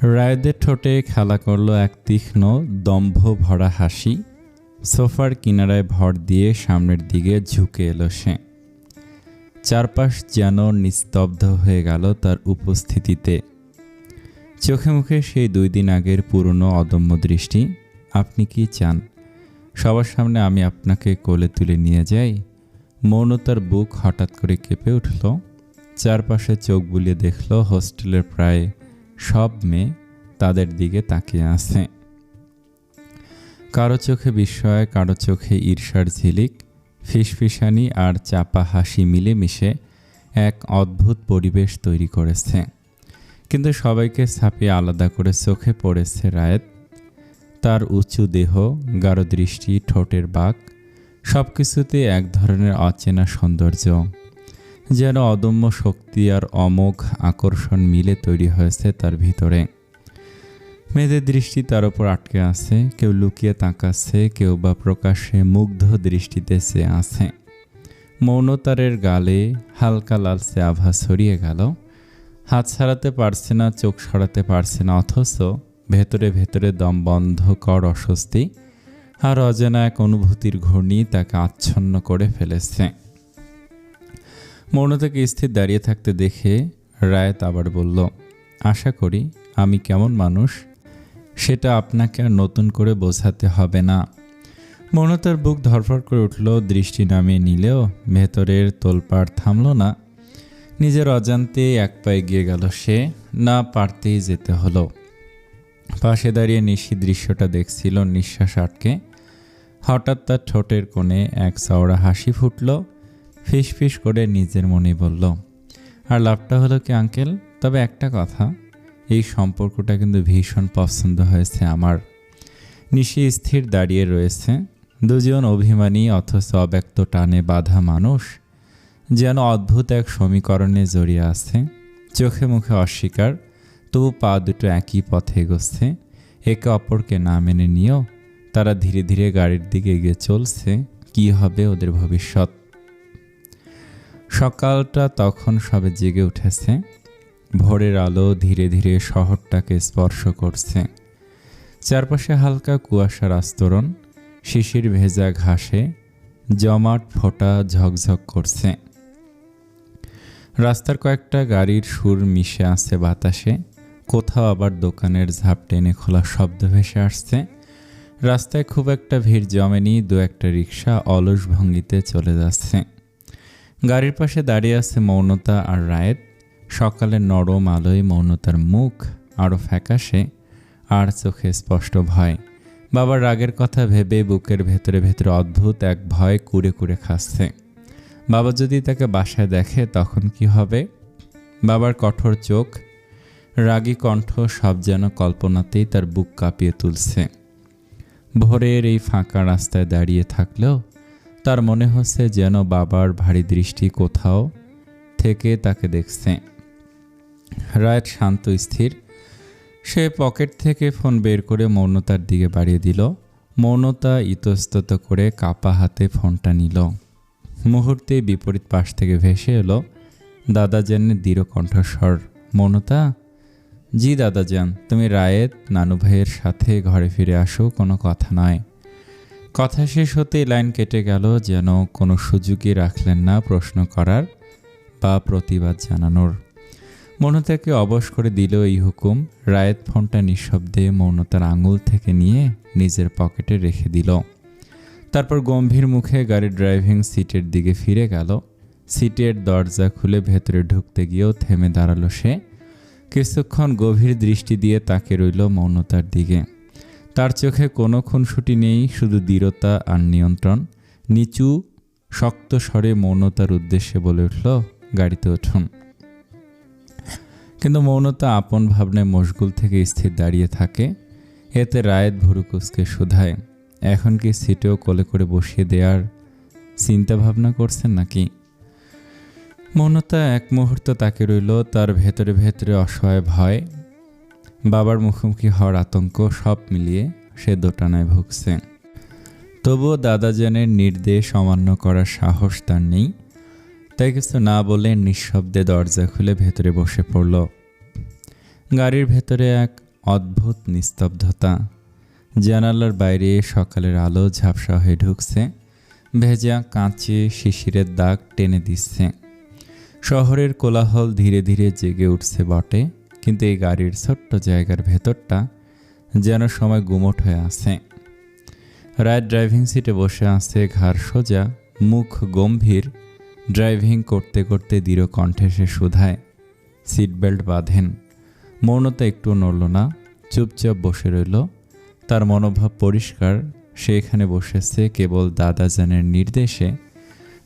রায়েদের ঠোঁটে খেলা করল এক তীক্ষ্ণ দম্ভ ভরা হাসি। সোফার কিনারায় ভর দিয়ে সামনের দিকে ঝুঁকে এলো সে। চারপাশ যেন নিস্তব্ধ হয়ে গেল তার উপস্থিতিতে। চোখে মুখে সেই 2 দিন আগের পুরনো অদম্য দৃষ্টি। আপনি কি চান সবার সামনে আমি আপনাকে কোলে তুলে নিয়ে যাই? মৌনতার বুক হঠাৎ করে কেঁপে উঠল। চারপাশে চোখ বুলিয়ে দেখল হোস্টেলের প্রায় সব মেয়ে তাদের দিকে তাকিয়ে আছে। কারো চোখে বিস্ময়, কারো চোখে ঈর্ষার ঝিলিক, ফিসফিসানি আর চাপা হাসি মিলেমিশে এক অদ্ভুত পরিবেশ তৈরি করেছে। কিন্তু সবাইকে ছাপিয়ে আলাদা করে চোখে পড়েছে রায়েত। তার উঁচু দেহ, গাঢ় দৃষ্টি, ঠোঁটের বাঁক, সব কিছুতে এক ধরনের অচেনা সৌন্দর্য, যেন অদম্য শক্তি আর অমোঘ আকর্ষণ মিলে তৈরি হয়েছে তার ভিতরে। মেয়েদের দৃষ্টি তার ওপর আটকে আছে, কেউ লুকিয়ে তাকাচ্ছে, কেউ বা প্রকাশ্যে মুগ্ধ দৃষ্টিতে চেয়ে আছে। মৌনতারের গালে হালকা লালচে আভা ছড়িয়ে গেল। হাত ছাড়াতে পারছে না, চোখ সরাতে পারছে না, অথচ ভেতরে ভেতরে দম বন্ধ কর অস্বস্তি আর অজানা এক অনুভূতির ঘূর্ণি তাকে আচ্ছন্ন করে ফেলেছে। মৌনতাকে স্থির দাঁড়িয়ে থাকতে দেখে রায়েত আবার বলল, আশা করি আমি কেমন মানুষ সেটা আপনাকে আর নতুন করে বোঝাতে হবে না। মৌনতার বুক ধড়ফড় করে উঠল। দৃষ্টি নামিয়ে নিলেও ভেতরের তোলপাড় থামল না। নিজের অজান্তে এক পা এগিয়ে গেল সে। না পারতেই যেতে হলো। পাশে দাঁড়িয়ে নিশি দৃশ্যটা দেখছিল নিঃশ্বাস আটকে। হঠাৎ তার ঠোঁটের কোণে এক চওড়া হাসি ফুটল। ফিসফিস করে নিজের মনে বলল, আর লাভটা হলো কি আঙ্কেল? তবে একটা কথা, এই সম্পর্কটা কিন্তু ভীষণ পছন্দ হয়েছে আমার। নিশি স্থির দাঁড়িয়ে রয়েছে। দুজন অভিমানী অথচ অব্যক্ত টানে বাঁধা মানুষ যেন অদ্ভুত এক সমীকরণে জড়িয়ে আছে। চোখে মুখে অস্বীকার, তবু পা দুটো একই পথে এগোচ্ছে। একে অপরকে না মেনে নিয়েও তারা ধীরে ধীরে গাড়ির দিকে এগিয়ে চলছে। কি হবে ওদের ভবিষ্যৎ? সকালটা তখন সবে জেগে উঠেছে। ভোরের আলো ধীরে ধীরে শহরটাকে স্পর্শ করছে। চারপাশে হালকা কুয়াশার আস্তরণ, শিশির ভেজা ঘাসে জমাট ফোঁটা ঝকঝক করছে। রাস্তার কয়েকটা গাড়ির সুর মিশে আছে বাতাসে। কোথাও আবার দোকানের ঝাঁপ টেনে খোলা শব্দ ভেসে আসছে। রাস্তায় খুব একটা ভিড় জমেনি। 2-1টা রিক্সা অলস ভঙ্গিতে চলে যাচ্ছে। গাড়ির পাশে দাঁড়িয়ে আছে মৌনতা আর রায়েত। সকালের নরম আলোয় মৌনতার মুখ আরও ফ্যাকাশে, আর চোখে স্পষ্ট ভয়। বাবার রাগের কথা ভেবে বুকের ভেতরে ভেতরে অদ্ভুত এক ভয় কুড়ে কুড়ে খাচ্ছে। বাবা যদি তাকে বাসায় দেখে তখন কি হবে? বাবার কঠোর চোখ, রাগী কণ্ঠ সব যেন কল্পনাতেই তার বুক কাঁপিয়ে তুলছে। ভোরের এই ফাঁকা রাস্তায় দাঁড়িয়ে থাকলেও তার মনে হচ্ছে যেন বাবার ভারী দৃষ্টি কোথাও থেকে তাকে দেখছে। রায়েত শান্ত স্থির। সে পকেট থেকে ফোন বের করে মৌনতার দিকে বাড়িয়ে দিল। মৌনতা ইতস্তত করে কাপা হাতে ফোনটা নিল। মুহূর্তে বিপরীত পাশ থেকে ভেসে এলো দাদাজানের দৃঢ় কণ্ঠস্বর, মৌনতা? জি দাদাজান। তুমি রায়েত নানু ভাইয়ের সাথে ঘরে ফিরে আসো, কোনো কথা নয়। কথা শেষ হতেই লাইন কেটে গেল। যেন কোনো সুযোগই রাখলেন না প্রশ্ন করার বা প্রতিবাদ জানানোর। মৌনতাকে অবশ করে দিল এই হুকুম। রায়েত ফোনটা নিঃশব্দে মৌনতার আঙুল থেকে নিয়ে নিজের পকেটে রেখে দিল। তারপর গম্ভীর মুখে গাড়ির ড্রাইভিং সিটের দিকে ফিরে গেল। সিটের দরজা খুলে ভেতরে ঢুকতে গিয়েও থেমে দাঁড়ালো সে। কিছুক্ষণ গভীর দৃষ্টি দিয়ে তাকে রইল মৌনতার দিকে। তার চোখে কোনো খুনসুটি নেই, শুধু দৃঢ়তা আর নিয়ন্ত্রণ। নিচু শক্ত স্বরে মৌনতার উদ্দেশ্যে বলে উঠল, গাড়িতে উঠুন। কিন্তু মৌনতা আপন ভাবনায় মশগুল থেকে স্থির দাঁড়িয়ে থাকে। এতে রায়েত ভুরু কুঁচকে শুধায়, এখন কি সিটেও কোলে করে বসিয়ে দেওয়ার চিন্তা ভাবনা করছেন নাকি? মৌনতা এক মুহূর্ত তাকে রইল। তার ভেতরে ভেতরে অসহায় ভয়, বাবার মুখোমুখি হওয়ার আতঙ্ক, সব মিলিয়ে সে দোটানায় ভুগছে। তবুও দাদাজানের নির্দেশ অমান্য করার সাহস তার নেই। তাই কিছু না বলে নিঃশব্দে দরজা খুলে ভেতরে বসে পড়ল। গাড়ির ভেতরে এক অদ্ভুত নিস্তব্ধতা। জানালার বাইরে সকালের আলো ঝাপসা হয়ে ঢুকছে, ভেজা কাঁচে শিশিরের দাগ টেনে দিচ্ছে। শহরের কোলাহল ধীরে ধীরে জেগে উঠছে বটে, কিন্তু এই গাড়ির ছোট্ট জায়গার ভেতরটা যেন সময় গুমোট হয়ে আছে। রায় ড্রাইভিং সিটে বসে আছে, ঘাড় সোজা, মুখ গম্ভীর। ড্রাইভিং করতে করতে দৃঢ় কণ্ঠে সে শুধায়, সিট বেল্ট বাঁধেন। মৌনতা একটু নড়ল না, চুপচাপ বসে রইল। তার মনোভাব পরিষ্কার, সে এখানে বসেছে কেবল দাদাজানের নির্দেশে,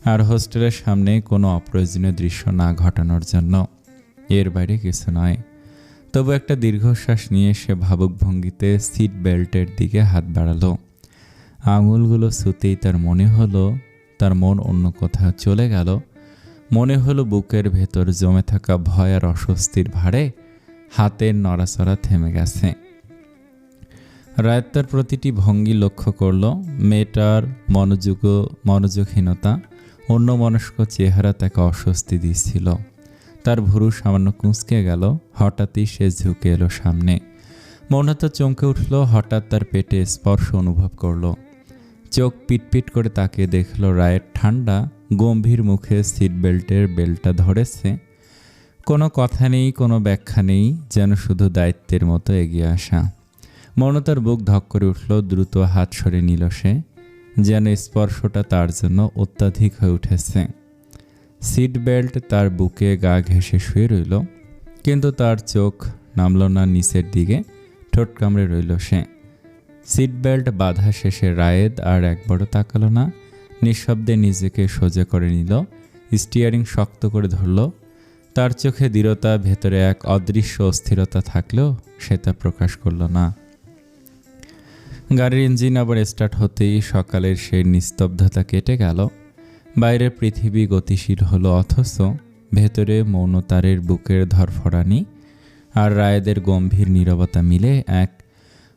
আর হোস্টেলের সামনে কোনো অপ্রয়োজনীয় দৃশ্য না ঘটানোর জন্য। এর বাইরে কিছু নয়। তবু একটা দীর্ঘশ্বাস নিয়ে সে ভাবুক ভঙ্গিতে সিট বেল্টের দিকে হাত বাড়ালো। আঙুলগুলো ছুতেই তার মনে হলো তার মন অন্য কোথাও চলে গেল। মনে হলো বুকের ভেতর জমে থাকা ভয় আর অস্বস্তির ভারে হাতের নড়াচড়া থেমে গেছে। রায় তার প্রতিটি ভঙ্গি লক্ষ্য করল। মেয়েটার মনোযোগহীনতা, অন্যমনস্ক চেহারা তাকে অস্বস্তি দিচ্ছিল। তার ভুরু সামান্য কুঁচকে গেল। হঠাৎই সে ঝুঁকে এলো সামনে। মৌনতা চমকে উঠল। হঠাৎ তার পেটে স্পর্শ অনুভব করল। চোখ পিটপিট করে তাকিয়ে দেখল রায়ের ঠান্ডা গম্ভীর মুখে সিট বেল্টের বেল্টটা ধরেছে। কোনো কথা নেই, কোনো ব্যাখ্যা নেই, যেন শুধু দায়িত্বের মতো এগিয়ে আসা। মৌনতার বুক ধক করে উঠল। দ্রুত হাত সরে নিল সে, যেন স্পর্শটা তার জন্য অত্যাধিক হয়ে উঠেছে। সিট বেল্ট তার বুকে গা ঘেঁষে শুয়ে রইল, কিন্তু তার চোখ নামল না নিচের দিকে। ঠোঁট কামড়ে রইল সে। সিট বেল্ট বাঁধা শেষে রায়েদ আর একবারও তাকালো না। নিঃশব্দে নিজেকে সোজা করে নিল, স্টিয়ারিং শক্ত করে ধরল। তার চোখে দৃঢ়তা, ভেতরে এক অদৃশ্য অস্থিরতা থাকলেও সে তা প্রকাশ করল না। গাড়ির ইঞ্জিন আবার স্টার্ট হতেই সকালের সেই নিস্তব্ধতা কেটে গেল। বাইরের পৃথিবী গতিশীল হলো, অথচ ভেতরে মৌনতারের বুকের ধরফরানি আর রায়েদের গম্ভীর নীরবতা মিলে এক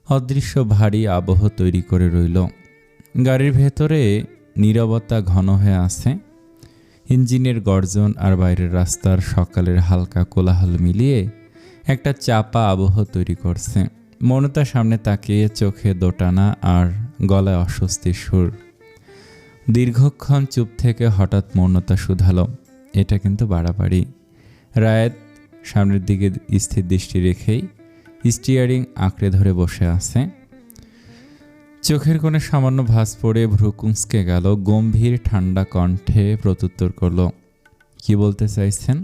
অদৃশ্য ভারী আবহ তৈরি করে রইল। গাড়ির ভেতরে নীরবতা ঘন হয়ে আছে। ইঞ্জিনের গর্জন আর বাইরের রাস্তার সকালের হালকা কোলাহল মিলিয়ে একটা চাপা আবহ তৈরি করছে। মৌনতা সামনে তাকিয়ে, চোখে দোটানা আর গলায় অস্বস্তির সুর। দীর্ঘক্ষণ চুপ থেকে হঠাৎ মৌনতা শুধালো, এটা কিন্তু বাড়াবাড়ি। রায়েত সামনের দিকে স্থির দৃষ্টি রেখেই স্টিয়ারিং আঁকড়ে ধরে বসে আছে। চোখের কোণে সামান্য ভাঁজ পড়ে ভ্রু কুঁচকে গেল। গম্ভীর ঠান্ডা কণ্ঠে প্রত্যুত্তর করল, কি বলতে চাইছেন?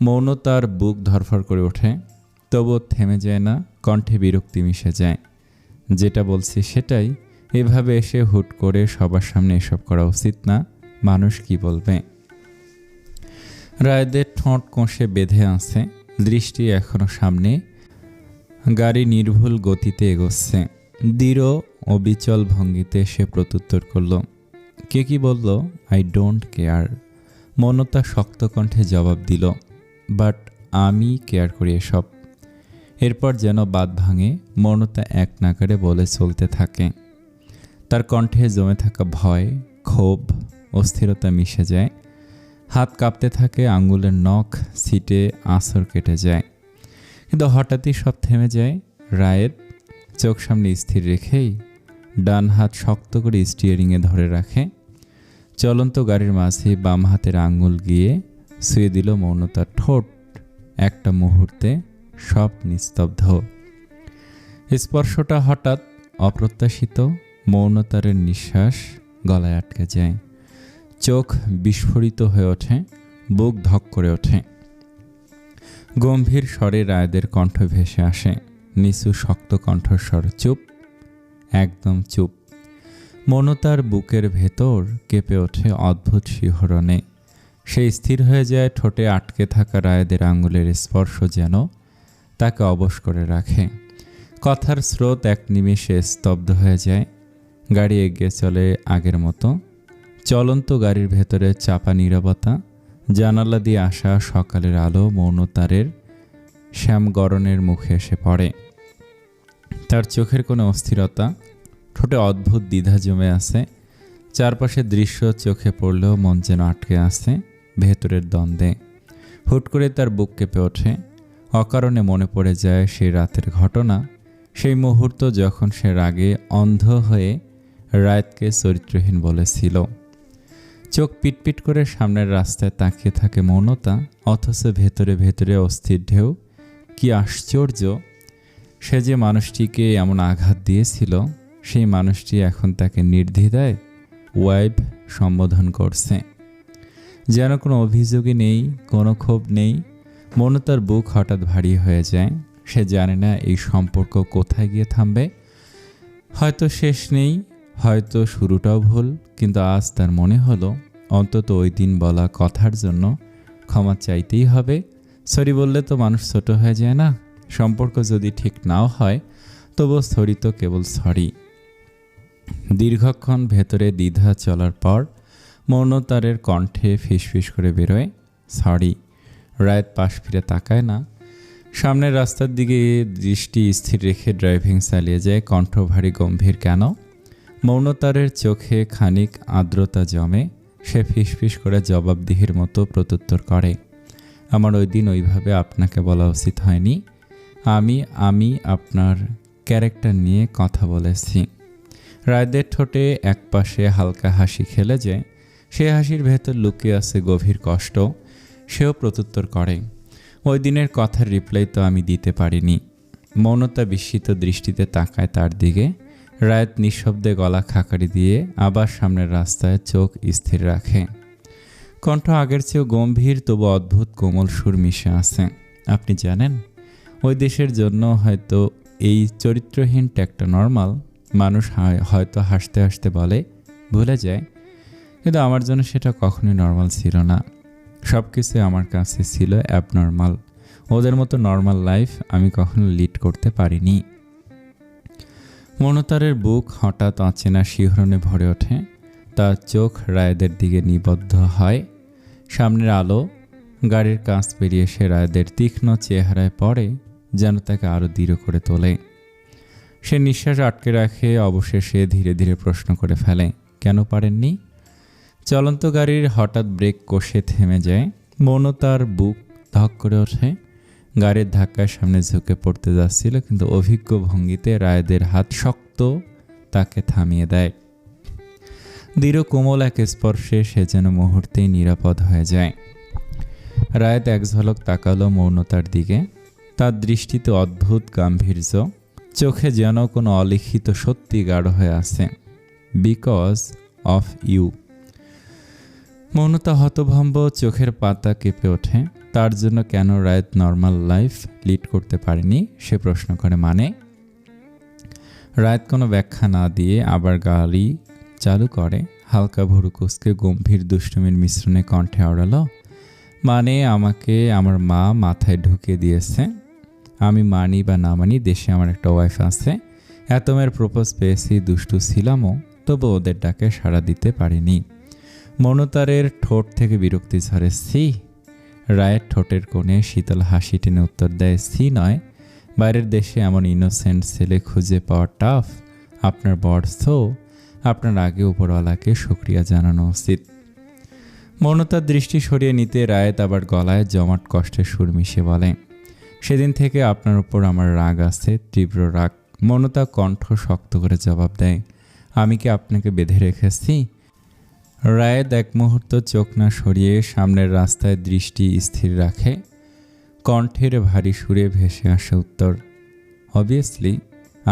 মৌনতার বুক ধরফর করে ওঠে, তবুও থেমে যায় না। কণ্ঠে বিরক্তি মিশে যায়। যেটা বলছি সেটাই। এভাবে এসে হুট করে সবার সামনে এসব করা উচিত না। মানুষ কি বলবে? রায়দের ঠোঁট কষে বেঁধে আছে, দৃষ্টি এখনো সামনে। গাড়ি নির্ভুল গতিতে এগোচ্ছে। দৃঢ় অবিচল ভঙ্গিতে সে প্রত্যুত্তর করল, কে কি বলল? I don't care. মৌনতা শক্ত কণ্ঠে জবাব দিল, বাট আমি কেয়ার করি এসব। এরপর যেন বাদ ভাঙে। মৌনতা এক নাগাড়ে বলে চলতে থাকে। তার কণ্ঠে জমে থাকা ভয়, ক্ষোভ, অস্থিরতা মিশে যায়। হাত কাঁপতে থাকে, আঙ্গুলের নখ সিটে আঁচড় কেটে যায়। কিন্তু হঠাৎই সব থেমে যায়। রায়েদ চোখ সামনে স্থির রেখেই ডান হাত শক্ত করে স্টিয়ারিংয়ে ধরে রাখে। চলন্ত গাড়ির মাঝে বাম হাতের আঙ্গুল গিয়ে ছুঁয়ে দিল মৌনতার ঠোঁট। একটা মুহূর্তে সব নিস্তব্ধ। স্পর্শটা হঠাৎ, অপ্রত্যাশিত। মৌনতারের নিঃশ্বাস গলায় আটকে যায়। চোখ বিস্ফোরিত হয়ে ওঠে, বুক ধক করে ওঠে। গম্ভীর স্বরে রায়দের কণ্ঠ ভেসে আসে, নিচু শক্ত কণ্ঠস্বর, চুপ, একদম চুপ। মৌনতার বুকের ভেতর কেঁপে ওঠে অদ্ভুত শিহরণে। সে স্থির হয়ে যায়। ঠোঁটে আটকে থাকা রায়দের আঙুলের স্পর্শ যেন তাকে অবশ করে রাখে। কথার স্রোত এক নিমেষে স্তব্ধ হয়ে যায়। গাড়ি এগিয়ে চলে আগের মতো। চলন্ত গাড়ির ভেতরে চাপা নীরবতা। জানালা দিয়ে আসা সকালের আলো মৌনতারের শ্যামগরণের মুখে এসে পড়ে। তার চোখের কোনো অস্থিরতা, ঠোঁটে অদ্ভুত দ্বিধা জমে আছে। চারপাশের দৃশ্য চোখে পড়লেও মন যেন আটকে আছে ভেতরের দ্বন্দ্বে। হুট করে তার বুক কেঁপে ওঠে। অকারণে মনে পড়ে যায় সেই রাতের ঘটনা, সেই মুহূর্ত যখন সে রাগে অন্ধ হয়ে রায়েতকে চরিত্রহীন বলেছিল। চোখ পিটপিট করে সামনের রাস্তায় তাকিয়ে থাকে মৌনতা, অথচ ভেতরে ভেতরে অস্থির ঢেউ। কি আশ্চর্য, সে যে মানুষটিকে এমন আঘাত দিয়েছিল, সেই মানুষটি এখন তাকে নির্দ্বিধায় ওয়াইফ সম্বোধন করছে। যেন কোনো অভিযোগই নেই, কোনো ক্ষোভ নেই। মৌনতার বুক হঠাৎ ভারী হয়ে যায়। সে জানে না এই সম্পর্ক কোথায় গিয়ে থামবে। হয়তো শেষ নেই, হয়তো শুরুটাও ভুল, কিন্তু আজ তার মনে হলো অন্তত ওই দিন বলা কথার জন্য ক্ষমা চাইতেই হবে। সরি বললে তো মানুষ ছোট হয়ে যায় না। সম্পর্ক যদি ঠিক নাও হয়, তবুও সরি তো কেবল সরি। দীর্ঘক্ষণ ভেতরে দ্বিধা চলার পর মৌনতারের কণ্ঠে ফিসফিস করে বেরোয়, সরি। রায়েত পাশ ফিরে তাকায় না, সামনের রাস্তার দিকে দৃষ্টি স্থির রেখে ড্রাইভিং চালিয়ে যায়। কণ্ঠ ভারী গম্ভীর কেন? মৌনতারের চোখে খানিক আর্দ্রতা জমে। সে ফিসফিস করে জবাবদিহির মতো প্রত্যুত্তর করে, আমার ওই দিন ওইভাবে আপনাকে বলা উচিত হয়নি। আমি আপনার ক্যারেক্টার নিয়ে কথা বলেছি। রায়েদের ঠোঁটে একপাশে হালকা হাসি খেলে যায়। সে হাসির ভেতর লুকিয়ে আছে গভীর কষ্ট। সেও প্রত্যুত্তর করে, ওই দিনের কথার রিপ্লাই তো আমি দিতে পারিনি। মৌনতা বিস্মিত দৃষ্টিতে তাকায় তার দিকে। রায়েত নিঃশব্দে গলা খাকারি দিয়ে আবার সামনের রাস্তায় চোখ স্থির রাখে। কণ্ঠ আগের চেয়েও গম্ভীর, তবু অদ্ভুত কোমল সুর মিশে আছে। আপনি জানেন, ওই দেশের জন্য হয়তো এই চরিত্রহীন ট্যাগটা নর্মাল। মানুষ হয়তো হাসতে হাসতে বলে, ভুলে যায়, কিন্তু আমার জন্য সেটা কখনোই নর্মাল ছিল না। সব কিছু আমার কাছে ছিল অ্যাবনর্মাল। ওদের মতো নর্মাল লাইফ আমি কখনো লিড করতে পারিনি। মৌনতারের বুক হঠাৎ অচেনা শিহরণে ভরে ওঠে। তার চোখ রায়েদের দিকে নিবদ্ধ হয়। সামনের আলো, গাড়ির কাঁচ পেরিয়ে সে রায়েদের তীক্ষ্ণ চেহারায় পড়ে, যেন তাকে আরও দৃঢ় করে তোলে। সে নিঃশ্বাস আটকে রাখে, অবশেষে ধীরে ধীরে প্রশ্ন করে ফেলে, কেন পারেননি? চলন্ত গাড়ির হঠাৎ ব্রেক কষে থেমে যায়। মৌনতার বুক ধক করে ওঠে। গাড়ির ধাক্কায় সামনে ঝুঁকে পড়তে যাচ্ছিল, কিন্তু অভিজ্ঞ ভঙ্গিতে রায়েদের হাত শক্ত তাকে থামিয়ে দেয়। দৃঢ় কোমল এক স্পর্শে সে যেন মুহূর্তেই নিরাপদ হয়ে যায়। রায়েত এক ঝলক তাকালো মৌনতার দিকে। তার দৃষ্টিতে অদ্ভুত গাম্ভীর্য, চোখে যেন কোনো অলিখিত সত্যি গাঢ় হয়ে আছে। Because of you. মৌনতা হতভম্ব, চোখের পাতা কেঁপে ওঠে। তার জন্য কেন রায়েত নর্মাল লাইফ লিড করতে পারেনি সে প্রশ্ন করে। মানে? রায়েত কোনো ব্যাখ্যা না দিয়ে আবার গাড়ি চালু করে। হালকা ভুরু কুঁচকে গম্ভীর দুষ্টুমির মিশ্রণে কণ্ঠে আওড়ালো, মানে আমাকে আমার মা মাথায় ঢুকিয়ে দিয়েছে। আমি মানি বা না মানি, দেশে আমার একটা ওয়াইফ আছে। এতমের প্রপোজ পেয়েছি, দুষ্টু ছিলামও, তবু ওদের ডাকে সাড়া দিতে পারিনি। মৌনতারের ঠোঁট থেকে বিরক্তি ঝরে, সি। রায়ের ঠোঁটের কোণে শীতল হাসি টেনে উত্তর দেয়, সি নয়, বাইরের দেশে এমন ইনোসেন্ট ছেলে খুঁজে পাওয়া টাফ। আপনার বর্ষ, আপনার আগে উপরওয়ালাকে শুকরিয়া জানানো উচিত। মৌনতার দৃষ্টি সরিয়ে নিতে রায়েত আবার গলায় জমাট কষ্টের সুর মিশে বলে, সেদিন থেকে আপনার উপর আমার রাগ আছে, তীব্র রাগ। মৌনতা কণ্ঠ শক্ত করে জবাব দেয়, আমি কি আপনাকে বেঁধে রেখেছি? রায়েত এক মুহূর্ত চোখ না সরিয়ে সামনের রাস্তায় দৃষ্টি স্থির রাখে। কণ্ঠের ভারী সুরে ভেসে আসে উত্তর, অবভিয়াসলি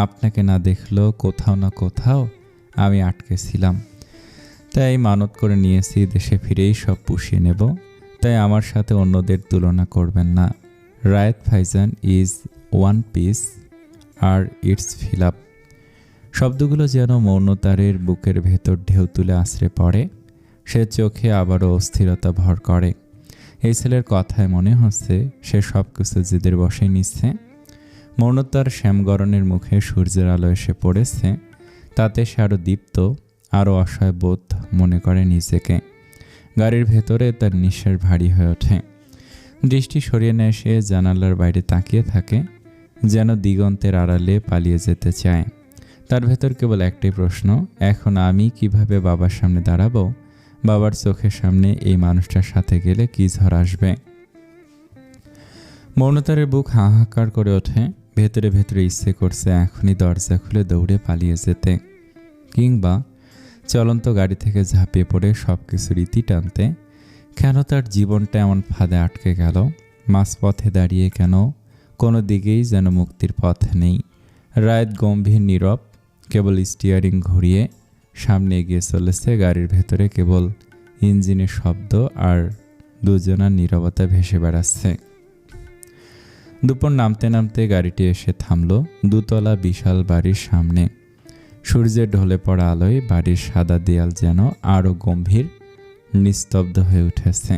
আপনাকে না দেখলেও কোথাও না কোথাও আমি আটকে ছিলাম। তাই মানত করে নিয়েছি দেশে ফিরেই সব পুষিয়ে নেব। তাই আমার সাথে অন্যদের তুলনা করবেন না। রায়েত ফাইজান ইজ ওয়ান পিস আর ইটস ফিল আপ। শব্দগুলো যেন মৌনতারের বুকের ভেতর ঢেউ তুলে আছড়ে পড়ে। সে চোখে আবারও অস্থিরতা ভর করে। এই ছেলের কথায় মনে হচ্ছে সে সব কিছু জেদের বসে নিচ্ছে। মৌনতার শ্যামগরণের মুখে সূর্যের আলো এসে পড়েছে। তাতে সে আরও দীপ্ত, আরও অসহায় বোধ মনে করে নিজেকে। গাড়ির ভেতরে তার নিঃশ্বাস ভারী হয়ে ওঠে। দৃষ্টি সরিয়ে নেয় সে, জানালার বাইরে তাকিয়ে থাকে, যেন দিগন্তের আড়ালে পালিয়ে যেতে চায়। তার ভেতর কেবল একটাই প্রশ্ন, এখন আমি কিভাবে বাবার সামনে দাঁড়াবো? বাবার চোখের সামনে এই মানুষটার সাথে গেলে কি ঝড় আসবে? মৌনতারের বুক হাহাকার করে ওঠে। ভেতরে ভেতরে ইচ্ছে করছে এখনই দরজা খুলে দৌড়ে পালিয়ে যেতে, কিংবা চলন্ত গাড়ি থেকে ঝাঁপিয়ে পড়ে সব কিছু রীতি টানতে। কেন তার জীবনটা এমন ফাঁদে আটকে গেল? মাঝপথে দাঁড়িয়ে কেন? কোনো দিকেই যেন মুক্তির পথ নেই। রায়েত গম্ভীর নীরব, কেবল স্টিয়ারিং ঘুরিয়ে সামনে এগিয়ে চলেছে। গাড়ির ভেতরে কেবল ইঞ্জিনের শব্দ আর দুজনার নীরবতা ভেসে বেড়াচ্ছে। দুপুর নামতে নামতে গাড়িটি এসে থামল দুতলা বিশাল বাড়ির সামনে। সূর্যের ঢলে পড়া আলোয় বাড়ির সাদা দেয়াল যেন আরও গম্ভীর, নিস্তব্ধ হয়ে উঠেছে।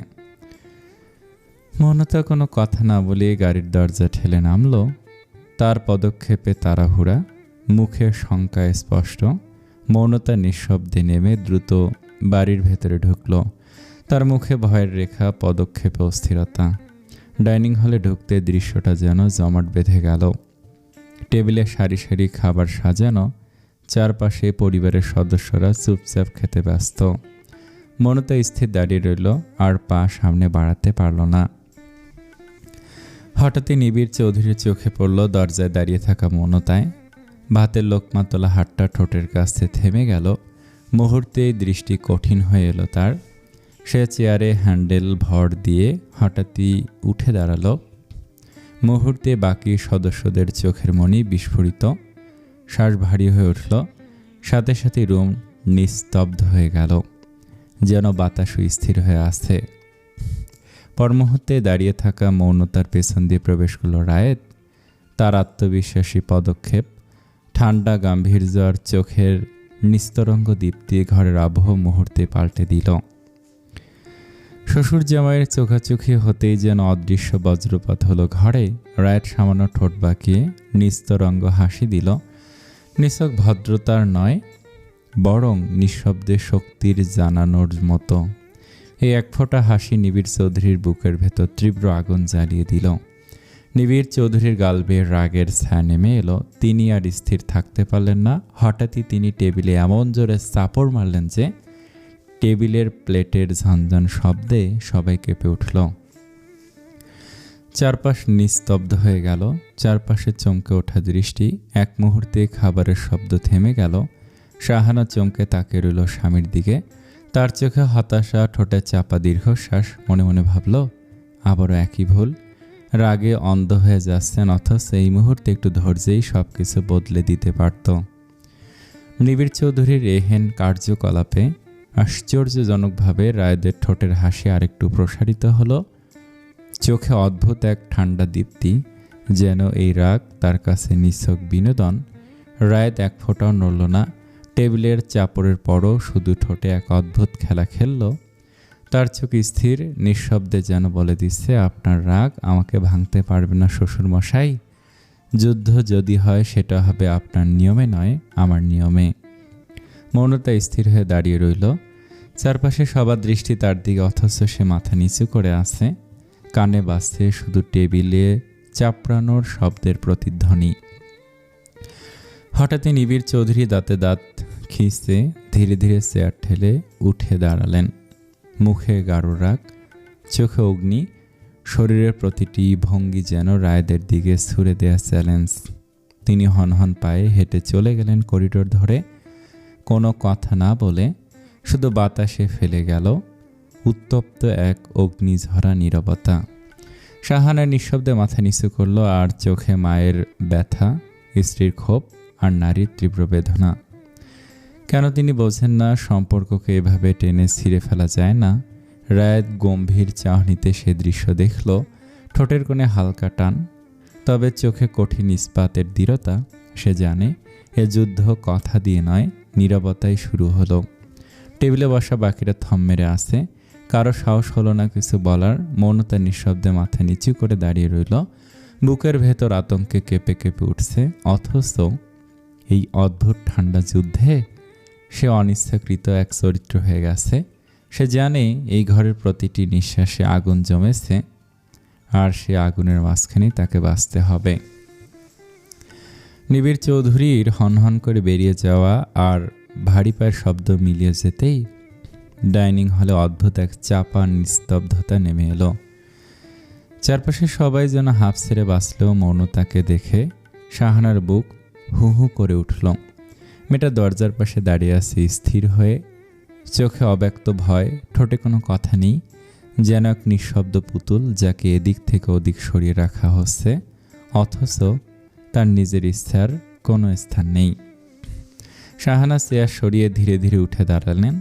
মৌনতা কোনো কথা না বলে গাড়ির দরজা ঠেলে নামল। তার পদক্ষেপে তাড়াহুড়া, মুখে শঙ্কা স্পষ্ট। মৌনতা নিঃশব্দে নেমে দ্রুত বাড়ির ভেতরে ঢুকল। তার মুখে ভয়ের রেখা, পদক্ষেপে অস্থিরতা। ডাইনিং হলে ঢুকতে দৃশ্যটা যেন জমাট বেঁধে গেল। টেবিলে সারি সারি খাবার সাজানো, চারপাশে পরিবারের সদস্যরা চুপচাপ খেতে ব্যস্ত। মৌনতা স্থির দাঁড়িয়ে রইল, আর পা সামনে বাড়াতে পারল না। হঠাৎই নিবিড় চৌধুরীর চোখে পড়ল দরজায় দাঁড়িয়ে থাকা মৌনতায়। ভাতের লোকমা তোলা হাতটা ঠোঁটের কাছে থেমে গেল। মুহূর্তেই দৃষ্টি কঠিন হয়ে এলো তার। সে চেয়ারে হ্যান্ডেল ভর দিয়ে হঠাৎই উঠে দাঁড়ালো। মুহূর্তে বাকি সদস্যদের চোখের মণি বিস্ফোরিত। শ্বাস ভারী হয়ে উঠল। সাথে সাথে রুম নিস্তব্ধ হয়ে গেল, যেন বাতাসও স্থির হয়ে আছে। পর মুহূর্তে দাঁড়িয়ে থাকা মৌনতার পেছন দিয়ে প্রবেশ করল রায়েত। তার আত্মবিশ্বাসী পদক্ষেপ, ঠান্ডা গাম্ভীর্য আর চোখের নিস্তরঙ্গ দীপ্তি ঘরের আবহ মুহূর্তে পাল্টে দিল। শ্বশুর জামাইয়ের চোখাচোখি হতেই যেন অদৃশ্য বজ্রপাত হলো ঘরে। রায়েত সামান্য ঠোঁট বাঁকিয়ে নিস্তরঙ্গ হাসি দিল। নিছক ভদ্রতার নয়, বরং নিঃশব্দে শক্তির জানানোর মতো। এই এক ফোঁটা হাসি নিবিড় চৌধুরীর বুকের ভেতর তীব্র আগুন জ্বালিয়ে দিল। নিবিড় চৌধুরীর গাল বেয়ে রাগের ছায়া নেমে এলো। তিনি আর স্থির থাকতে পারলেন না। হঠাৎই তিনি টেবিলে এমন জোরে চাপড় মারলেন যে টেবিলের প্লেটের ঝনঝন শব্দে সবাই কেঁপে উঠল। চারপাশ নিস্তব্ধ হয়ে গেল। চারপাশে চমকে ওঠা দৃষ্টি। এক মুহূর্তে খাবারের শব্দ থেমে গেল। শাহানা চমকে তাকিয়ে রইল স্বামীর দিকে। তার চোখে হতাশা, ঠোঁটে চাপা দীর্ঘশ্বাস। মনে মনে ভাবল, আবারও একই ভুল। রাগে অন্ধ হয়ে যাচ্ছেন, অথচ এই মুহূর্তে একটু ধৈর্যেই সব কিছু বদলে দিতে পারত। নিবিড় চৌধুরীর এহেন কার্যকলাপে আশ্চর্যজনকভাবে রায়েদের ঠোঁটের হাসি আরেকটু প্রসারিত হলো। চোখে অদ্ভুত এক ঠান্ডা দীপ্তি, যেন এই রাগ তার কাছে নিছক বিনোদন। রায়েত এক ফোঁটাও নড়ল না। টেবিলের চাপড়ের পরও শুধু ঠোঁটে এক অদ্ভুত খেলা খেলল। তার চোখ স্থির, নিঃশব্দে যেন বলে দিচ্ছে, আপনার রাগ আমাকে ভাঙতে পারবে না শ্বশুরমশাই। যুদ্ধ যদি হয় সেটা হবে আপনার নিয়মে নয়, আমার নিয়মে। মৌনতা স্থির হয়ে দাঁড়িয়ে রইল। চারপাশে সবার দৃষ্টি তার দিকে, অথচ সে মাথা নিচু করে আছে। কানে বাজছে শুধু টেবিলে চাপড়ানোর শব্দের প্রতিধ্বনি। হঠাৎই নিবিড় চৌধুরী দাঁতে দাঁত খিঁচতে ধীরে ধীরে চেয়ার ঠেলে উঠে দাঁড়ালেন। মুখে গাঢ় রাগ, চোখে অগ্নি। শরীরের প্রতিটি ভঙ্গি যেন রায়েদের দিকে ছুড়ে দেয়া চ্যালেঞ্জ। তিনি হনহন পায়ে হেঁটে চলে গেলেন করিডোর ধরে, কোনো কথা না বলে। শুধু বাতাসে ফেলে গেল উত্তপ্ত এক অগ্নিঝরা নীরবতা। শাহানা নিঃশব্দে মাথা নিচু করল, আর চোখে মায়ের ব্যথা, স্ত্রীর ক্ষোভ আর নারীর তীব্র বেদনা। কেন তিনি বোঝেন না সম্পর্ককে এভাবে টেনে ছিঁড়ে ফেলা যায় না? রায়েত গম্ভীর চাহনিতে সে দৃশ্য দেখল। ঠোঁটের কোণে হালকা টান, তবে চোখে কঠিন ইস্পাতের দৃঢ়তা। সে জানে এ যুদ্ধ কথা দিয়ে নয়, নীরবতাই শুরু হলো। টেবিলে বসা বাকিরা থম মেরে আছে। কারো সাহস হলো না কিছু বলার। মৌনতা নিঃশব্দে মাথা নিচু করে দাঁড়িয়ে রইল। বুকের ভেতর আতঙ্কে কেঁপে কেঁপে উঠছে। অথচ এই অদ্ভুত ঠান্ডা যুদ্ধে সে অনিচ্ছাকৃত এক চরিত্র হয়ে গেছে। সে জানে এই ঘরের প্রতিটি নিঃশ্বাসে আগুন জমেছে, আর সে আগুনের মাঝখানে তাকে বাঁচতে হবে। নিবিড় চৌধুরীর হনহন করে বেরিয়ে যাওয়া আর ভারী পায়ের শব্দ মিলিয়ে যেতেই ডাইনিং হলে অদ্ভুত এক চাপা নিস্তব্ধতা নেমে এলো। চারপাশে সবাই যেন হাঁফ ছেড়ে বাঁচলেও মৌনতাকে দেখে শাহানার বুক হু হু করে উঠল। মেয়েটা দরজার পাশে দাঁড়িয়ে আছে স্থির হয়ে, চোখে অব্যক্ত ভয়, ঠোঁটে কোনো কথা নেই, যেন এক নিঃশব্দ পুতুল যাকে এদিক থেকে ওদিক সরিয়ে রাখা হচ্ছে, অথচ তার নিজের ইচ্ছার কোনো স্থান নেই। শাহানা চেয়ার সরিয়ে ধীরে ধীরে উঠে দাঁড়ালেন।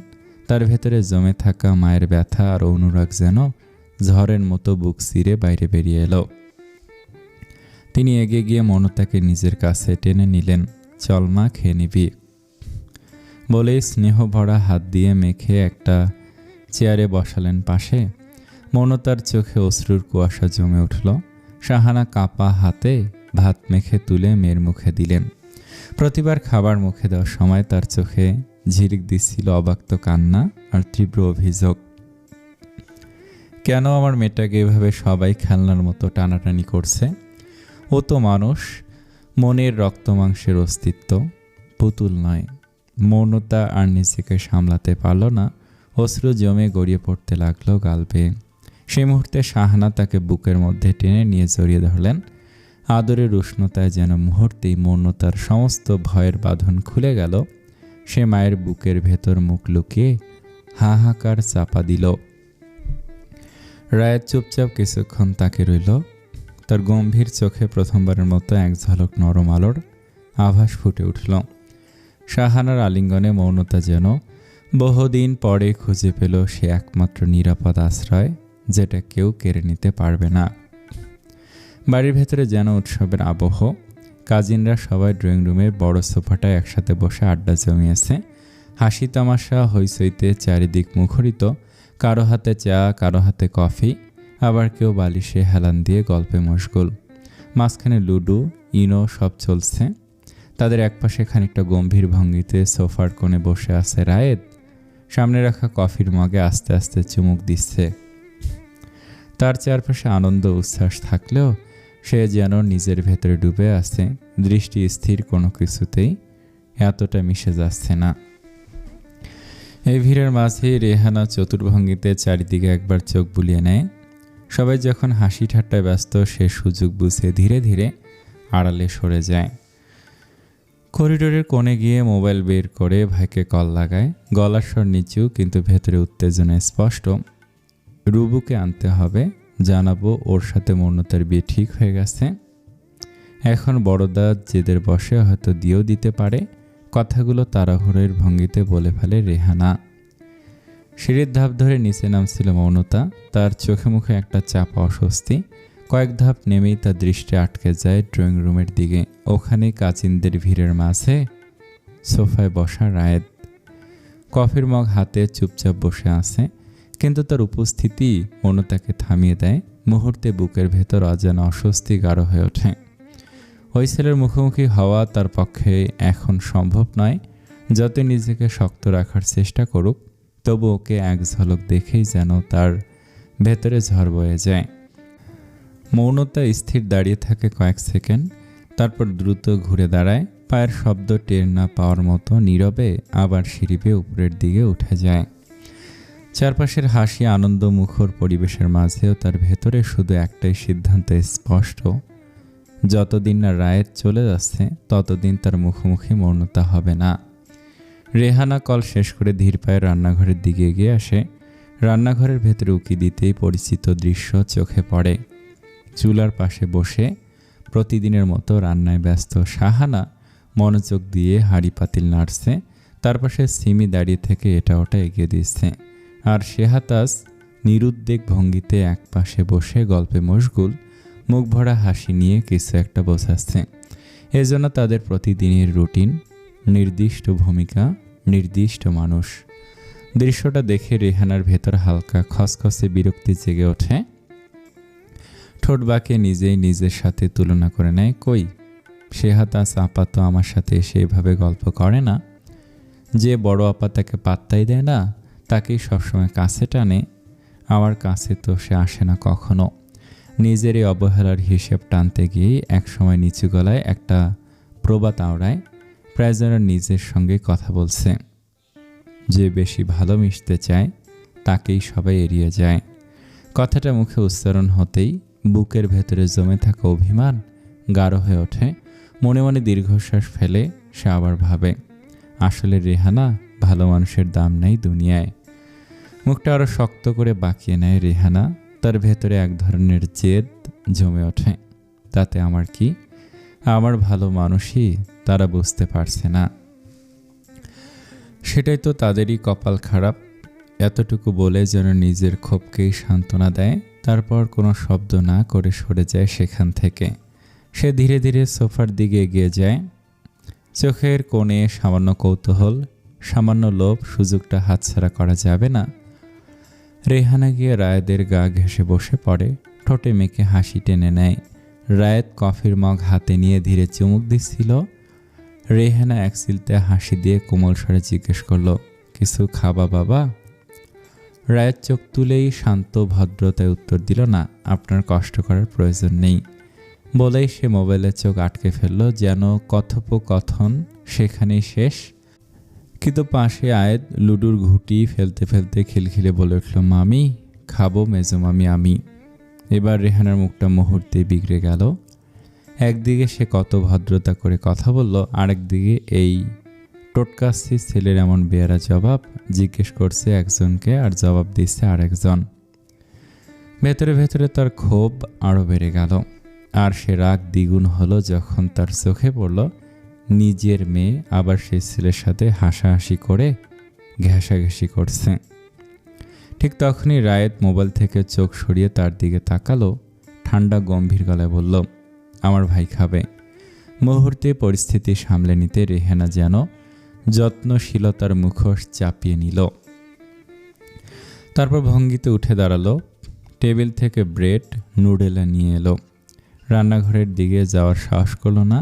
তার ভেতরে জমে থাকা মায়ের ব্যথা আর অনুরাগ যেন ঝড়ের মতো বুক চিরে বাইরে বেরিয়ে এলো। তিনি এগিয়ে গিয়ে মৌনতাকে নিজের কাছে টেনে নিলেন। চল মা, খেয়ে নিবি বলেই স্নেহ ভরা হাত দিয়ে মেখে একটা চেয়ারে বসালেন পাশে। মৌনতার চোখে অশ্রুর কুয়াশা জমে উঠল। শাহানা কাঁপা হাতে ভাত মেখে তুলে মেয়ের মুখে দিলেন। প্রতিবার খাবার মুখে দেওয়ার সময় তার চোখে ঝিলিক দিচ্ছিল অবাক্ত কান্না আর তীব্র অভিযোগ। কেন আমার মেয়েটাকে এভাবে সবাই খেলনার মতো টানাটানি করছে? ও তো মানুষ, মনের রক্ত মাংসের অস্তিত্ব, পুতুল নয়। মৌনতা আর নিজেকে সামলাতে পারল না। অশ্রু জমে গড়িয়ে পড়তে লাগলো গাল বেয়ে। সেই মুহূর্তে শাহানা তাকে বুকের মধ্যে টেনে নিয়ে জড়িয়ে ধরলেন। আদরের উষ্ণতায় যেন মুহূর্তেই মৌনতার সমস্ত ভয়ের বাঁধন খুলে গেল। সে মায়ের বুকের ভেতর মুখ লুকিয়ে হাহাকার চাপা দিল। রায়েত চুপচাপ কিছুক্ষণ তাকে রইল। তার গম্ভীর চোখে প্রথমবারের মতো এক ঝলক নরম আলোর আভাস ফুটে উঠল। শাহানার আলিঙ্গনে মৌনতা যেন বহুদিন পরে খুঁজে পেল সে একমাত্র নিরাপদ আশ্রয়, যেটা কেউ কেড়ে নিতে পারবে না। বাড়ির ভেতরে যেন উৎসবের আবহ। কাজিনরা সবাই ড্রয়িং রুমের বড় সোফাটায় একসাথে বসে আড্ডা জমিয়েছে। হাসি তামাশা হইচইতে চারিদিক মুখরিত। কারো হাতে চা, কারো হাতে কফি, আবার কেউ বালিশে হেলান দিয়ে গল্পে মশগুল। মাঝখানে লুডো, ইনো সব চলছে। তাদের একপাশে খানিকটা গম্ভীর ভঙ্গিতে সোফার কোণে বসে আছে রায়েত। সামনে রাখা কফির মগে আস্তে আস্তে চুমুক দিচ্ছে। তার চারপাশে আনন্দ উচ্ছ্বাস থাকলেও সে যেন নিজের ভেতরে ডুবে আছে, দৃষ্টি স্থির, কোনো কিছুতেই এতটা মিশে যাচ্ছে না। এই ভিড়ের মাঝেই রেহানা চতুর্ভঙ্গিতে চারিদিকে একবার চোখ বুলিয়ে নেয়। সবাই যখন হাসি ঠাট্টায় ব্যস্ত, সে সুযোগ বুঝে ধীরে ধীরে আড়ালে সরে যায়। করিডোরের কোণে গিয়ে মোবাইল বের করে ভাইকে কল লাগায়। গলার স্বর নিচু, কিন্তু ভেতরে উত্তেজনা স্পষ্ট। রুবুকে আনতে হবে, জানাবো ওর সাথে মৌনতার বিয়ে ঠিক হয়ে গেছে। এখন বড়দা জেদের বসে হয়তো দিয়েও দিতে পারে। কথাগুলো তাড়াহুড়োর ভঙ্গিতে বলে ফেলে রেহানা। সিঁড়ির ধাপ ধরে নিচে নামছিল মৌনতা। তার চোখে মুখে একটা চাপা অস্বস্তি। কয়েক ধাপ নেমেই তার দৃষ্টি আটকে যায় ড্রয়িং রুমের দিকে। ওখানে কাজিনদের ভিড়ের মাঝে সোফায় বসা রায়েত কফির মগ হাতে চুপচাপ বসে আছে, কিন্তু তার উপস্থিতি মৌনতাকে থামিয়ে দেয়। মুহূর্তে বুকের ভেতর অজানা অস্বস্তি গাঢ় হয়ে ওঠে। ওই ছেলের মুখোমুখি হওয়া তার পক্ষে এখন সম্ভব নয়। যত নিজেকে শক্ত রাখার চেষ্টা করুক, তবু ওকে এক ঝলক দেখেই যেন তার ভেতরে ঝড় বয়ে যায়। মৌনতা স্থির দাঁড়িয়ে থাকে কয়েক সেকেন্ড, তারপর দ্রুত ঘুরে দাঁড়ায়। পায়ের শব্দ টের না পাওয়ার মতো নীরবে আবার সিঁড়ি বেয়ে উপরের দিকে উঠে যায়। চারপাশের হাসি আনন্দ মুখর পরিবেশের মাঝেও তার ভেতরে শুধু একটাই সিদ্ধান্ত স্পষ্ট, যতদিন না রায়েত চলে যাচ্ছে ততদিন তার মুখোমুখি মৌনতা হবে না। রেহানা কল শেষ করে ধীর পায়ে রান্নাঘরের দিকে এগিয়ে আসে। রান্নাঘরের ভেতরে উকি দিতেই পরিচিত দৃশ্য চোখে পড়ে। চুলার পাশে বসে প্রতিদিনের মতো রান্নায় ব্যস্ত শাহানা মনোযোগ দিয়ে হাঁড়ি পাতিল নাড়ছে। তার পাশে সিমি দাঁড়িয়ে থেকে এটা ওটা এগিয়ে দিচ্ছে, আর শেহাতাজ নিরুদ্বেগ ভঙ্গিতে এক পাশে বসে গল্পে মশগুল, মুখ ভরা হাসি নিয়ে কিছু একটা বোঝাচ্ছে। এজন্য তাদের প্রতিদিনের রুটিন, নির্দিষ্ট ভূমিকা, নির্দিষ্ট মানুষ। দৃশ্যটা দেখে রেহানার ভেতর হালকা খসখসে বিরক্তি জেগে ওঠে। ঠোঁট বাঁকে নিজেই নিজের সাথে তুলনা করে নেয়। কই, শেহাতাজ আপা তো আমার সাথে এসে এভাবে গল্প করে না। যে বড় আপা তাকে পাত্তাই দেয় না, তাকেই সবসময় কাছে টানে। আমার কাছে তো সে আসে না কখনো। নিজের এই অবহেলার হিসেব টানতে গিয়েই একসময় নিচু গলায় একটা প্রবাদ আওড়ায়, প্রায় যেন নিজের সঙ্গে কথা বলছে। যে বেশি ভালো মিশতে চায় তাকেই সবাই এড়িয়ে যায়। কথাটা মুখে উচ্চারণ হতেই বুকের ভেতরে জমে থাকা অভিমান গাঢ় হয়ে ওঠে। মনে মনে দীর্ঘশ্বাস ফেলে সে আবার ভাবে, আসলে রেহানা, ভালো মানুষের দাম নেই দুনিয়ায়। মুখটা আরও শক্ত করে বাঁকিয়ে নেয় রেহানা। তার ভেতরে এক ধরনের জেদ জমে ওঠে। তাতে আমার কি? আমার ভালো মানুষই তারা বুঝতে পারছে না। সেটাই তো তাদেরই কপাল খারাপ। এতটুকু বলে যেন নিজের ক্ষোভকেই সান্ত্বনা দেয়, তারপর কোনো শব্দ না করে সরে যায় সেখান থেকে। সে ধীরে ধীরে সোফার দিকে এগিয়ে যায়। চোখের কোণে সামান্য কৌতূহল, সামান্য লোভ, সুযোগটা হাতছাড়া করা যাবে না। রেহানা গিয়ে রায়েদের গা ঘেঁষে বসে পড়ে, ঠোঁটে মেখে হাসি টেনে নেয়। রায়েত কফির মগ হাতে নিয়ে ধীরে চুমুক দিচ্ছিল। রেহানা এক সিলতে হাসি দিয়ে কোমল স্বরে জিজ্ঞেস করলো, কিছু খাবা বাবা? রায়েত চোখ তুলেই শান্ত ভদ্রতায় উত্তর দিল, না, আপনার কষ্ট করার প্রয়োজন নেই। বলেই সে মোবাইলে চোখ আটকে ফেলল, যেন কথোপকথন সেখানেই শেষ। কিন্তু পাশে আয়েদ লুডুর ঘুঁটি ফেলতে ফেলতে খিলখিলে বলে উঠল, মামি খাবো মেজো মামি আমি। এবার রেহানার মুখটা মুহূর্তে বিগড়ে গেল। একদিকে সে কত ভদ্রতা করে কথা বলল, আরেকদিকে এই টোটকাচ্ছি ছেলের এমন বেয়ারা জবাব। জিজ্ঞেস করছে একজনকে আর জবাব দিচ্ছে আরেকজন। ভেতরে ভেতরে তার ক্ষোভ আরও বেড়ে গেল। আর সে রাগ দ্বিগুণ হলো যখন তার চোখে পড়ল নিজের মেয়ে আবার সেই ছেলের সাথে হাসাহাসি করে ঘেঁষাঘেঁষি করছে। ঠিক তখনই রায়েত মোবাইল থেকে চোখ সরিয়ে তার দিকে তাকালো। ঠান্ডা গম্ভীর গলায় বলল, আমার ভাই খাবে। মুহূর্তে পরিস্থিতি সামলে নিতে রেহানা যেন যত্নশীলতার মুখোশ চাপিয়ে নিল। তারপর ভঙ্গিতে উঠে দাঁড়ালো, টেবিল থেকে ব্রেড নুডেলা নিয়ে এলো। রান্নাঘরের দিকে যাওয়ার সাহস করলো না,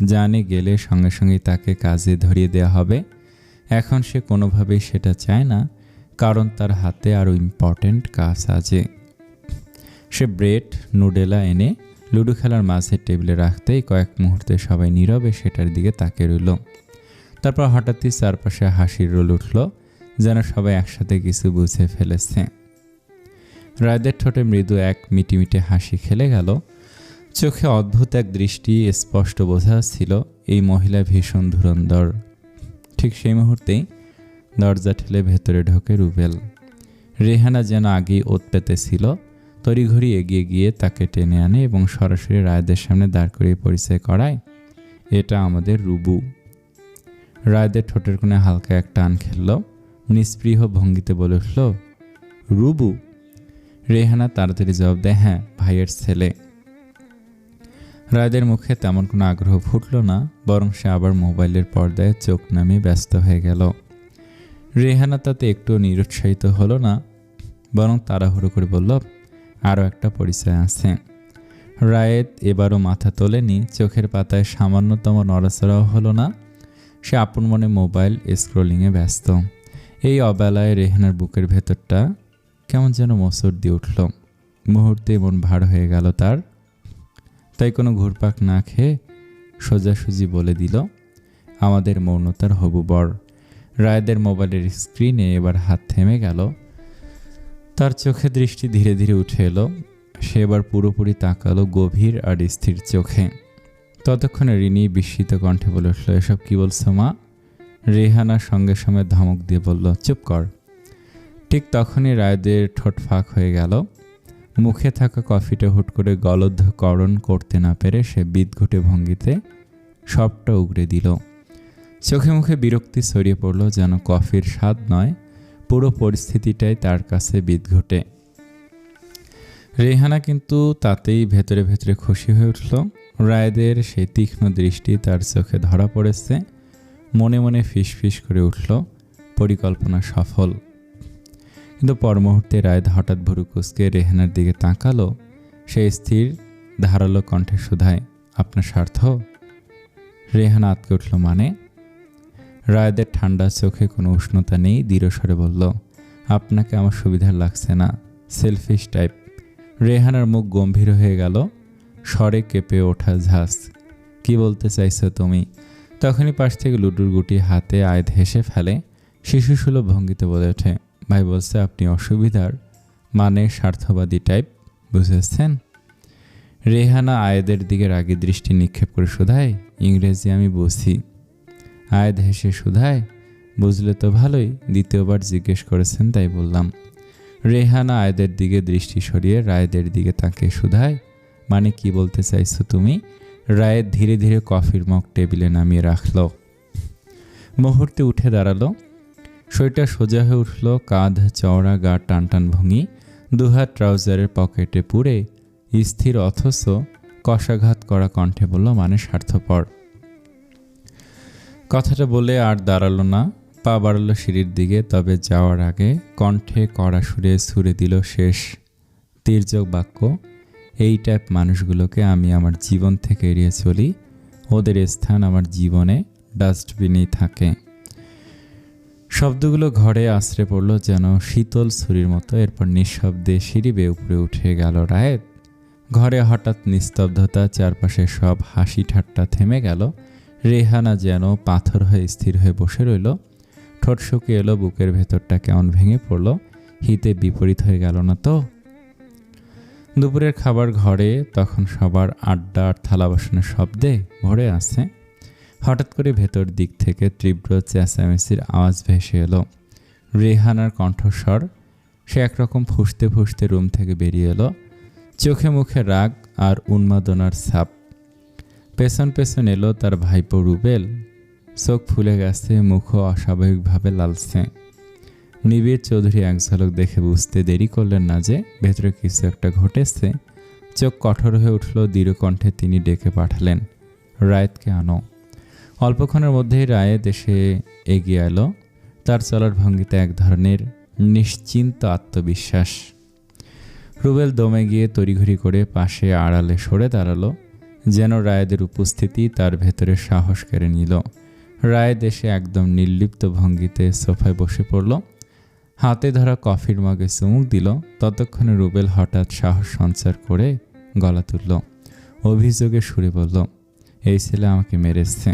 জানে গেলে সঙ্গে সঙ্গেই তাকে কাজে ধরিয়ে দেওয়া হবে। এখন সে কোনোভাবেই সেটা চায় না, কারণ তার হাতে আরও ইম্পর্ট্যান্ট কাজ আছে। সে ব্রেড নুডেলা এনে লুডো খেলার মাঝে টেবিলে রাখতেই কয়েক মুহূর্তে সবাই নীরবে সেটার দিকে তাকিয়ে রইল। তারপর হঠাৎই চারপাশে হাসির রোল উঠল, যেন সবাই একসাথে কিছু বুঝে ফেলেছে। রায়দের ঠোঁটে মৃদু এক মিটিমিটে হাসি খেলে গেল। চোখে অদ্ভুত এক দৃষ্টি, স্পষ্ট বোঝা ছিল এই মহিলা ভীষণ ধুরন্ধর। ঠিক সেই মুহূর্তেই দরজা ঠেলে ভেতরে ঢোকে রুবেল। রেহানা যেন আগেই ওত পেতেছিল, তড়িঘড়ি এগিয়ে গিয়ে তাকে টেনে আনে এবং সরাসরি রায়দের সামনে দাঁড় করিয়ে পরিচয় করায়, এটা আমাদের রুবু। রায়দের ঠোঁটের কোণে হালকা এক টান খেলল, নিস্পৃহ ভঙ্গিতে বলে উঠল, রুবু? রেহানা তাড়াতাড়ি জবাব দেয়, হ্যাঁ, ভাইয়ের ছেলে। রায়দের মুখে তেমন কোনো আগ্রহ ফুটল না, বরং সে আবার মোবাইলের পর্দায় চোখ নামিয়ে ব্যস্ত হয়ে গেল। রেহানা তাতে একটু নিরুৎসাহিত হলো না, বরং তাড়াহুড়ো করে বলল, আরও একটা পরিচয় আছে। রায়েত এবারও মাথা তোলেনি, চোখের পাতায় সামান্যতম নড়াচড়াও হলো না। সে আপন মনে মোবাইল স্ক্রলিংয়ে ব্যস্ত। এই অবেলায় রেহানার বুকের ভেতরটা কেমন যেন মোচড় দিয়ে উঠল। মুহূর্তে মন ভার হয়ে গেল তার। তাই কোনো ঘুরপাক না খেয়ে সোজাসুজি বলে দিল, আমাদের মৌনতার হবু বর। রায়দের মোবাইলের স্ক্রিনে এবার হাত থেমে গেল। তার চোখে দৃষ্টি ধীরে ধীরে উঠে এলো। সে এবার পুরোপুরি তাকালো গভীর আর স্থির চোখে। ততক্ষণে রিনি বিস্মিত কণ্ঠে বলে উঠল, এসব কি বলছো মা? রেহানা সঙ্গে সঙ্গে ধমক দিয়ে বলল, চুপ কর। ঠিক তখনই রায়দের ঠোঁট ফাঁক হয়ে গেল। মুখে থাকা কফিটা হুট করে গলদ্ধকরণ করতে না পেরে সে বিদঘুটে ভঙ্গিতে সবটা উগড়ে দিল। চোখে মুখে বিরক্তি ছড়িয়ে পড়ল, যেন কফির স্বাদ নয়, পুরো পরিস্থিতিটাই তার কাছে বিদঘুটে। রেহানা কিন্তু তাতেই ভেতরে ভেতরে খুশি হয়ে উঠল। রায়দের সেই তীক্ষ্ণ দৃষ্টি তার চোখে ধরা পড়েছে। মনে মনে ফিসফিস করে উঠল, পরিকল্পনা সফল। কিন্তু পর মুহূর্তে রায়দ হঠাৎ ভুরু কুঁচকে রেহানার দিকে তাকালো। সে স্থির ধারালো কণ্ঠে শুধায়, আপনার স্বার্থ? রেহানা আতকে উঠল, মানে? রায়দের ঠান্ডা চোখে কোনো উষ্ণতা নেই, দৃঢ়স্বরে বলল, আপনাকে আমার সুবিধার লাগছে না, সেলফিশ টাইপ। রেহানার মুখ গম্ভীর হয়ে গেল, স্বরে কেঁপে ওঠা ঝাঁজ। কি বলতে চাইছো তুমি? তখনই পাশ থেকে লুডুর গুটি হাতে আয়েদ হেসে ফেলে, শিশুসুলভ ভঙ্গিতে বলে ওঠে, ভাই বলছে আপনি অসুবিধার, মানে স্বার্থবাদী টাইপ, বুঝেছেন? রেহানা আয়েদের দিকে রাগী দৃষ্টি নিক্ষেপ করে শুধায়, ইংরেজি আমি বুঝি। আয়েদ হেসে শুধায়, বুঝলে তো ভালোই, দ্বিতীয়বার জিজ্ঞেস করেছেন তাই বললাম। রেহানা আয়েদের দিকে দৃষ্টি সরিয়ে রায়েদের দিকে তাকিয়ে শুধায়, মানে কি বলতে চাইছো তুমি? রায়েদ ধীরে ধীরে কফির মগ টেবিলে নামিয়ে রাখল। মুহূর্তে উঠে দাঁড়ালো, শরীরটা সোজা হয়ে উঠল, কাঁধ চওড়া, গা টান টান ভঙ্গি, দুহাত ট্রাউজারের পকেটে পুরে স্থির অথচ কষাঘাত করা কণ্ঠে বলল, মানে স্বার্থপর। কথাটা বলে আর দাঁড়ালো না, পা বাড়ালো সিঁড়ির দিকে। তবে যাওয়ার আগে কণ্ঠে কড়া সুরে ছুড়ে দিল শেষ তির্যক বাক্য, এই টাইপ মানুষগুলোকে আমি আমার জীবন থেকে এড়িয়ে চলি, ওদের স্থান আমার জীবনে ডাস্টবিনেই থাকে। শব্দগুলো ঘরে আছড়ে পড়ল যেন শীতল ছুরির মতো। এরপর নিঃশব্দে সিঁড়ি বেয়ে উপরে উঠে গেল রায়েদ। ঘরে হঠাৎ নিস্তব্ধতা, চারপাশে সব হাসি ঠাট্টা থেমে গেল। রেহানা যেন পাথর হয়ে স্থির হয়ে বসে রইল, ঠোঁট শুকিয়ে এলো, বুকের ভেতরটা কেমন ভেঙে পড়ল। হিতে বিপরীত হয়ে গেল না তো? দুপুরের খাবার ঘরে তখন সবার আড্ডা আর থালা বাসনের শব্দে ভরে আছে। হঠাৎ করে ভেতর দিক থেকে তীব্র চেঁচামেচির আওয়াজ ভেসে এলো। রেহানার কণ্ঠস্বর। সে একরকম ফুঁসতে ফুঁসতে রুম থেকে বেরিয়ে এলো, চোখে মুখে রাগ আর উন্মাদনার ছাপ। পেছন পেছন এলো তার ভাইপো রুবেল। চোখ ফুলে গেছে, মুখও অস্বাভাবিকভাবে লালছে। নিবিড় চৌধুরী এক ঝলক দেখে বুঝতে দেরি করলেন না যে ভেতরে কিছু একটা ঘটেছে। চোখ কঠোর হয়ে উঠল, দৃঢ় কণ্ঠে তিনি ডেকে পাঠালেন, রায়েদকে আনো। অল্পক্ষণের মধ্যেই রায়েদ এসে এগিয়ে এলো, তার চলার ভঙ্গিতে এক ধরনের নিশ্চিন্ত আত্মবিশ্বাস। রুবেল দমে গিয়ে তড়িঘড়ি করে পাশে আড়ালে সরে দাঁড়ালো, যেন রায়েদের উপস্থিতি তার ভেতরে সাহস কেড়ে নিল। রায়েদ এসে একদম নির্লিপ্ত ভঙ্গিতে সোফায় বসে পড়ল, হাতে ধরা কফির মগে চুমুক দিল। ততক্ষণে রুবেল হঠাৎ সাহস সঞ্চার করে গলা তুলল, অভিযোগে সুরে বলল, এই ছেলে আমাকে মেরেছে।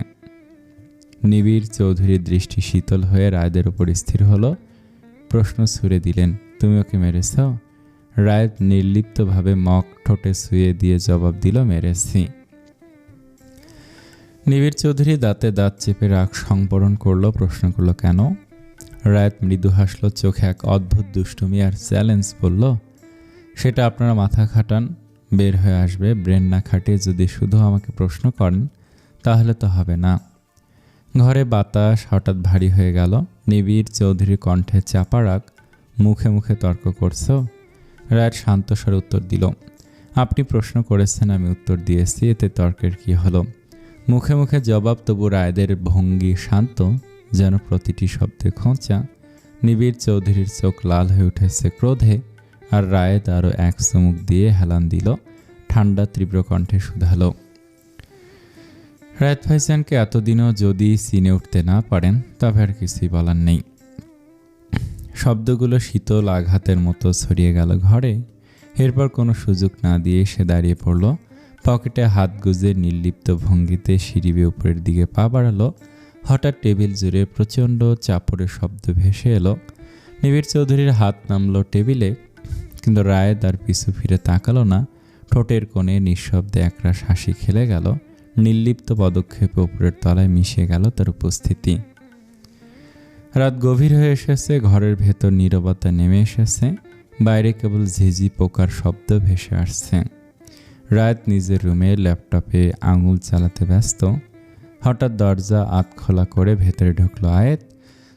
নিবিড় চৌধুরীর দৃষ্টি শীতল হয়ে রায়েদের উপর স্থির হলো, প্রশ্ন ছুড়ে দিলেন, তুমি ওকে মেরেছ? রায়েদ নির্লিপ্তভাবে মগ ঠোঁটে ছুঁয়ে দিয়ে জবাব দিল, মেরেছি। নিবিড় চৌধুরী দাঁতে দাঁত চেপে রাগ সংবরণ করলো, প্রশ্ন করলো, কেন? রায়েদ মৃদু হাসল, চোখে এক অদ্ভুত দুষ্টুমি আর চ্যালেঞ্জ বলল, সেটা আপনারা মাথা খাটান, বের হয়ে আসবে। ব্রেন না খাটিয়ে যদি শুধু আমাকে প্রশ্ন করেন তাহলে তো হবে না। ঘরে বাতাস হঠাৎ ভারী হয়ে গেল। নিবিড় চৌধুরীর কণ্ঠে চাপা রাগ, মুখে মুখে তর্ক করছো? রায়েদ শান্ত স্বরে উত্তর দিল, আপনি প্রশ্ন করেছেন, আমি উত্তর দিয়েছি, এতে তর্কের কি হলো? মুখে মুখে জবাব, তবু রায়েদের ভঙ্গি শান্ত, যেন প্রতিটি শব্দে খোঁচা। নিবিড় চৌধুরীর চোখ লাল হয়ে উঠেছে ক্রোধে, আর রায়েদ আরও এক চুমুক দিয়ে হেলান দিল, ঠান্ডা তীব্র কণ্ঠে শুধালো, রায়েদ ভাইজানকে এতদিনও যদি চিনে উঠতে না পারেন তবে আর কিছুই বলার নেই। শব্দগুলো শীতল আঘাতের মতো ছড়িয়ে গেল ঘরে। এরপর কোনো সুযোগ না দিয়ে সে দাঁড়িয়ে পড়ল, পকেটে হাত গুজে নির্লিপ্ত ভঙ্গিতে সিঁড়ি বেয়ে উপরের দিকে পা বাড়ালো। হঠাৎ টেবিল জুড়ে প্রচণ্ড চাপড়ের শব্দ ভেসে এলো। নিবিড় চৌধুরীর হাত নামল টেবিলে, কিন্তু রায়েদ আর পিছু ফিরে তাকালো না। ঠোঁটের কোণে নিঃশব্দে একরাশ হাসি খেলে গেল, নির্লিপ্ত পদক্ষেপে উপরের তলায় মিশে গেল তার উপস্থিতি। রাত গভীর হয়ে এসেছে, ঘরের ভেতর নীরবতা নেমে এসেছে, বাইরে কেবল ঝিঝি পোকার শব্দ ভেসে আসছে। রায়েদ নিজের রুমে ল্যাপটপে আঙুল চালাতে ব্যস্ত। হঠাৎ দরজা আধখোলা করে ভেতরে ঢুকলো আয়েদ,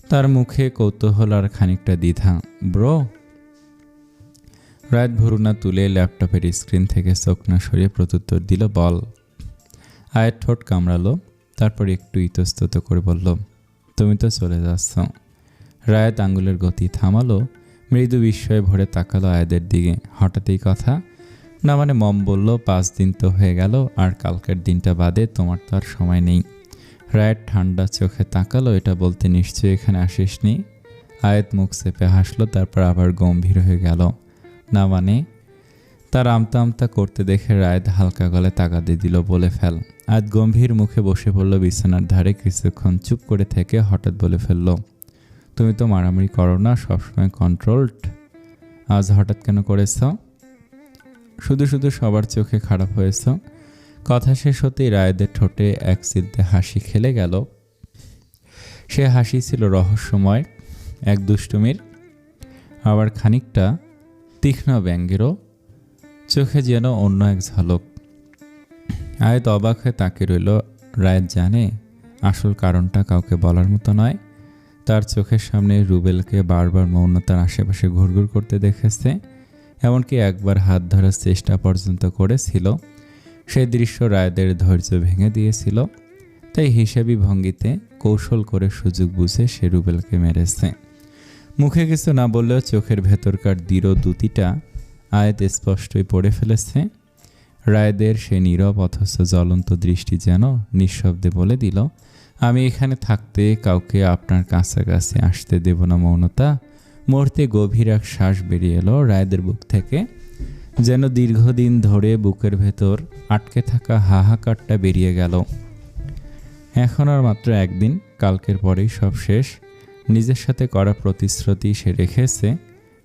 তার মুখে কৌতূহল আর খানিকটা দ্বিধা। ব্রো? রায়েদ ভুরুনা তুলে ল্যাপটপের স্ক্রিন থেকে চোখ না সরিয়ে প্রত্যুত্তর দিল, বল। আয়েদ ঠোঁট কামড়ালো, তারপর একটু ইতস্তত করে বলল, তুমি তো চলে যাচ্ছ। রায়েদ আঙুলের গতি থামালো, মৃদু বিস্ময়ে ভরে তাকালো আয়েদের দিকে। হঠাৎই কথা? না মানে মম বলল, 5 দিন তো হয়ে গেল, আর কালকের দিনটা বাদে তোমার তো আর সময় নেই। রায়েদ ঠান্ডা চোখে তাকালো, এটা বলতে নিশ্চয়ই এখানে আসিসনি? আয়েদ মুখ চেপে হাসলো, তারপর আবার গম্ভীর হয়ে গেল। না মানে? তার আমতা আমতা করতে দেখে রায়েদ হালকা গলায় তাগাদে দিল, বলে ফেল। আয়েদ গম্ভীর মুখে বসে পড়ল বিছানার ধারে, কিছুক্ষণ চুপ করে থেকে হঠাৎ বলে ফেলল, তুমি তো মারামারি করো না, সবসময় কন্ট্রোলড, আজ হঠাৎ কেন করেছ? শুধু শুধু সবার চোখে খারাপ হয়েছ। কথা শেষ হতেই রায়েদের ঠোঁটে এক চিলতে হাসি খেলে গেল। সে হাসি ছিল রহস্যময়, এক দুষ্টুমির, আবার খানিকটা তীক্ষ্ণ ব্যঙ্গেরও। চোখে যেন অন্য এক ঝলক। আয়াত অবাক হয়ে তাকে রইল। রায়েত জানে আসল কারণটা কাউকে বলার মতো নয়। তার চোখের সামনে রুবেলকে বারবার মৌনতার আশেপাশে ঘুরঘুর করতে দেখেছে, এমনকি একবার হাত ধরার চেষ্টা পর্যন্ত করেছিল। সেই দৃশ্য রায়েদের ধৈর্য ভেঙে দিয়েছিল। তাই হিসেবি ভঙ্গিতে কৌশল করে সুযোগ বুঝে সে রুবেলকে মেরেছে। মুখে কিছু না বললেও চোখের ভেতরকার দৃঢ় দ্যুতিটা আয়াত স্পষ্টই পড়ে ফেলেছে। রায়েদের সে নীরব অথচ জ্বলন্ত দৃষ্টি যেন নিঃশব্দে বলে দিল, আমি এখানে থাকতে কাউকে আপনার কাছাকাছি আসতে দেব না মৌনতা। মুহূর্তে গভীর এক শ্বাস বেরিয়ে এলো রায়েদের বুক থেকে, যেন দীর্ঘদিন ধরে বুকের ভেতর আটকে থাকা হাহাকারটা বেরিয়ে গেল। এখন আর মাত্র একদিন, কালকের পরেই সব শেষ। নিজের সাথে করা প্রতিশ্রুতি সে রেখেছে।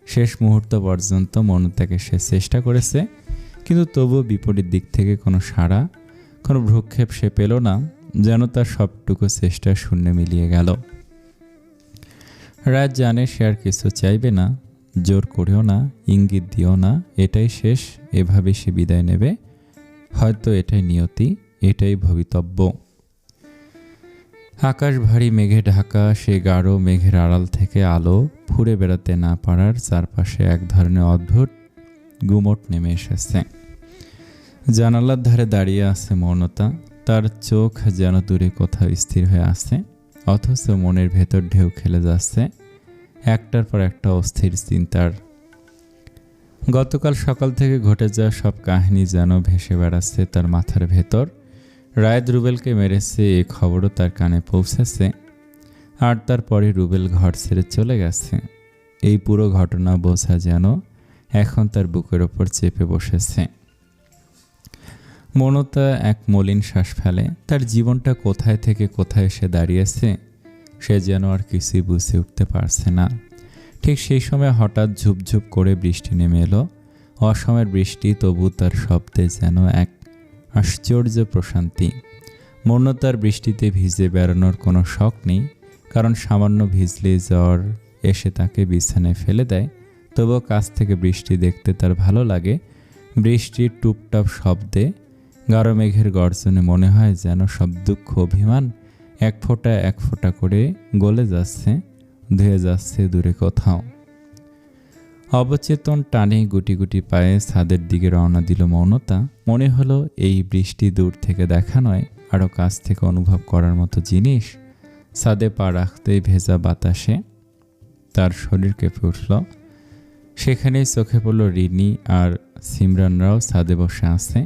শেষ মুহূর্ত পর্যন্ত মৌনতাকে সে চেষ্টা করেছে, কিন্তু তবুও বিপরীত দিক থেকে কোনো সাড়া, কোনো ভ্রুক্ষেপ সে পেল না। যেন তার সবটুকু চেষ্টা শূন্যে মিলিয়ে গেল। রাত জানে সে আর কিছু চাইবে না, জোর করেও না, ইঙ্গিত দিও না। এটাই শেষ, এভাবে সে বিদায় নেবে। হয়তো এটাই নিয়তি, এটাই ভবিতব্য। আকাশ ভারী মেঘে ঢাকা। সে গাঢ় মেঘের আড়াল থেকে আলো ফুঁড়ে বেড়াতে না পারার চারপাশে এক ধরনের অদ্ভুত গুমট নেমে এসেছে। জানালার ধারে দাঁড়িয়ে আছে মৌনতা। তার চোখ যেন দূরে কোথাও স্থির হয়ে আছে, অথচ মনের ভেতর ঢেউ খেলে যাচ্ছে একটার পর একটা অস্থির চিন্তার। গতকাল সকাল থেকে ঘটে যাওয়া সব কাহিনী যেন ভেসে বেড়াচ্ছে তার মাথার ভেতর। রায়েদ রুবেলকে মেরেছে এই খবরও তার কানে পৌঁছেছে, আর তারপরে রুবেল ঘর ছেড়ে চলে গেছে। এই পুরো ঘটনা বোঝা যেন এখন তার বুকের ওপর চেপে বসেছে। মৌনতা এক মলিন শ্বাস ফেলে। তার জীবনটা কোথায় থেকে কোথায় এসে দাঁড়িয়েছে সে যেন আর কিছুই বুঝে উঠতে পারছে না। ঠিক সেই সময় হঠাৎ ঝুপঝুপ করে বৃষ্টি নেমে এলো। অসময়ের বৃষ্টি, তবু তার শব্দে যেন এক আশ্চর্য প্রশান্তি। মৌনতার বৃষ্টিতে ভিজে বেড়ানোর কোনো শখ নেই, কারণ সামান্য ভিজলে জ্বর এসে তাকে বিছানায় ফেলে দেয়। তবুও কাছ থেকে বৃষ্টি দেখতে তার ভালো লাগে। বৃষ্টির টুপটাপ শব্দে, গাঢ় মেঘের গর্জনে মনে হয় যেন সব দুঃখ অভিমান এক ফোঁটা এক ফোঁটা করে গলে যাচ্ছে, ধুয়ে যাচ্ছে দূরে কোথাও। অবচেতন টানে গুটি গুটি পায়ে ছাদের দিকে রওনা দিল মৌনতা। মনে হলো এই বৃষ্টি দূর থেকে দেখা নয়, আরও কাছ থেকে অনুভব করার মতো জিনিস। ছাদে পা রাখতেই ভেজা বাতাসে তার শরীর কেঁপে উঠল। সেখানেই চোখে পড়ল রিনি আর সিমরানরাও ছাদে বসে আছে।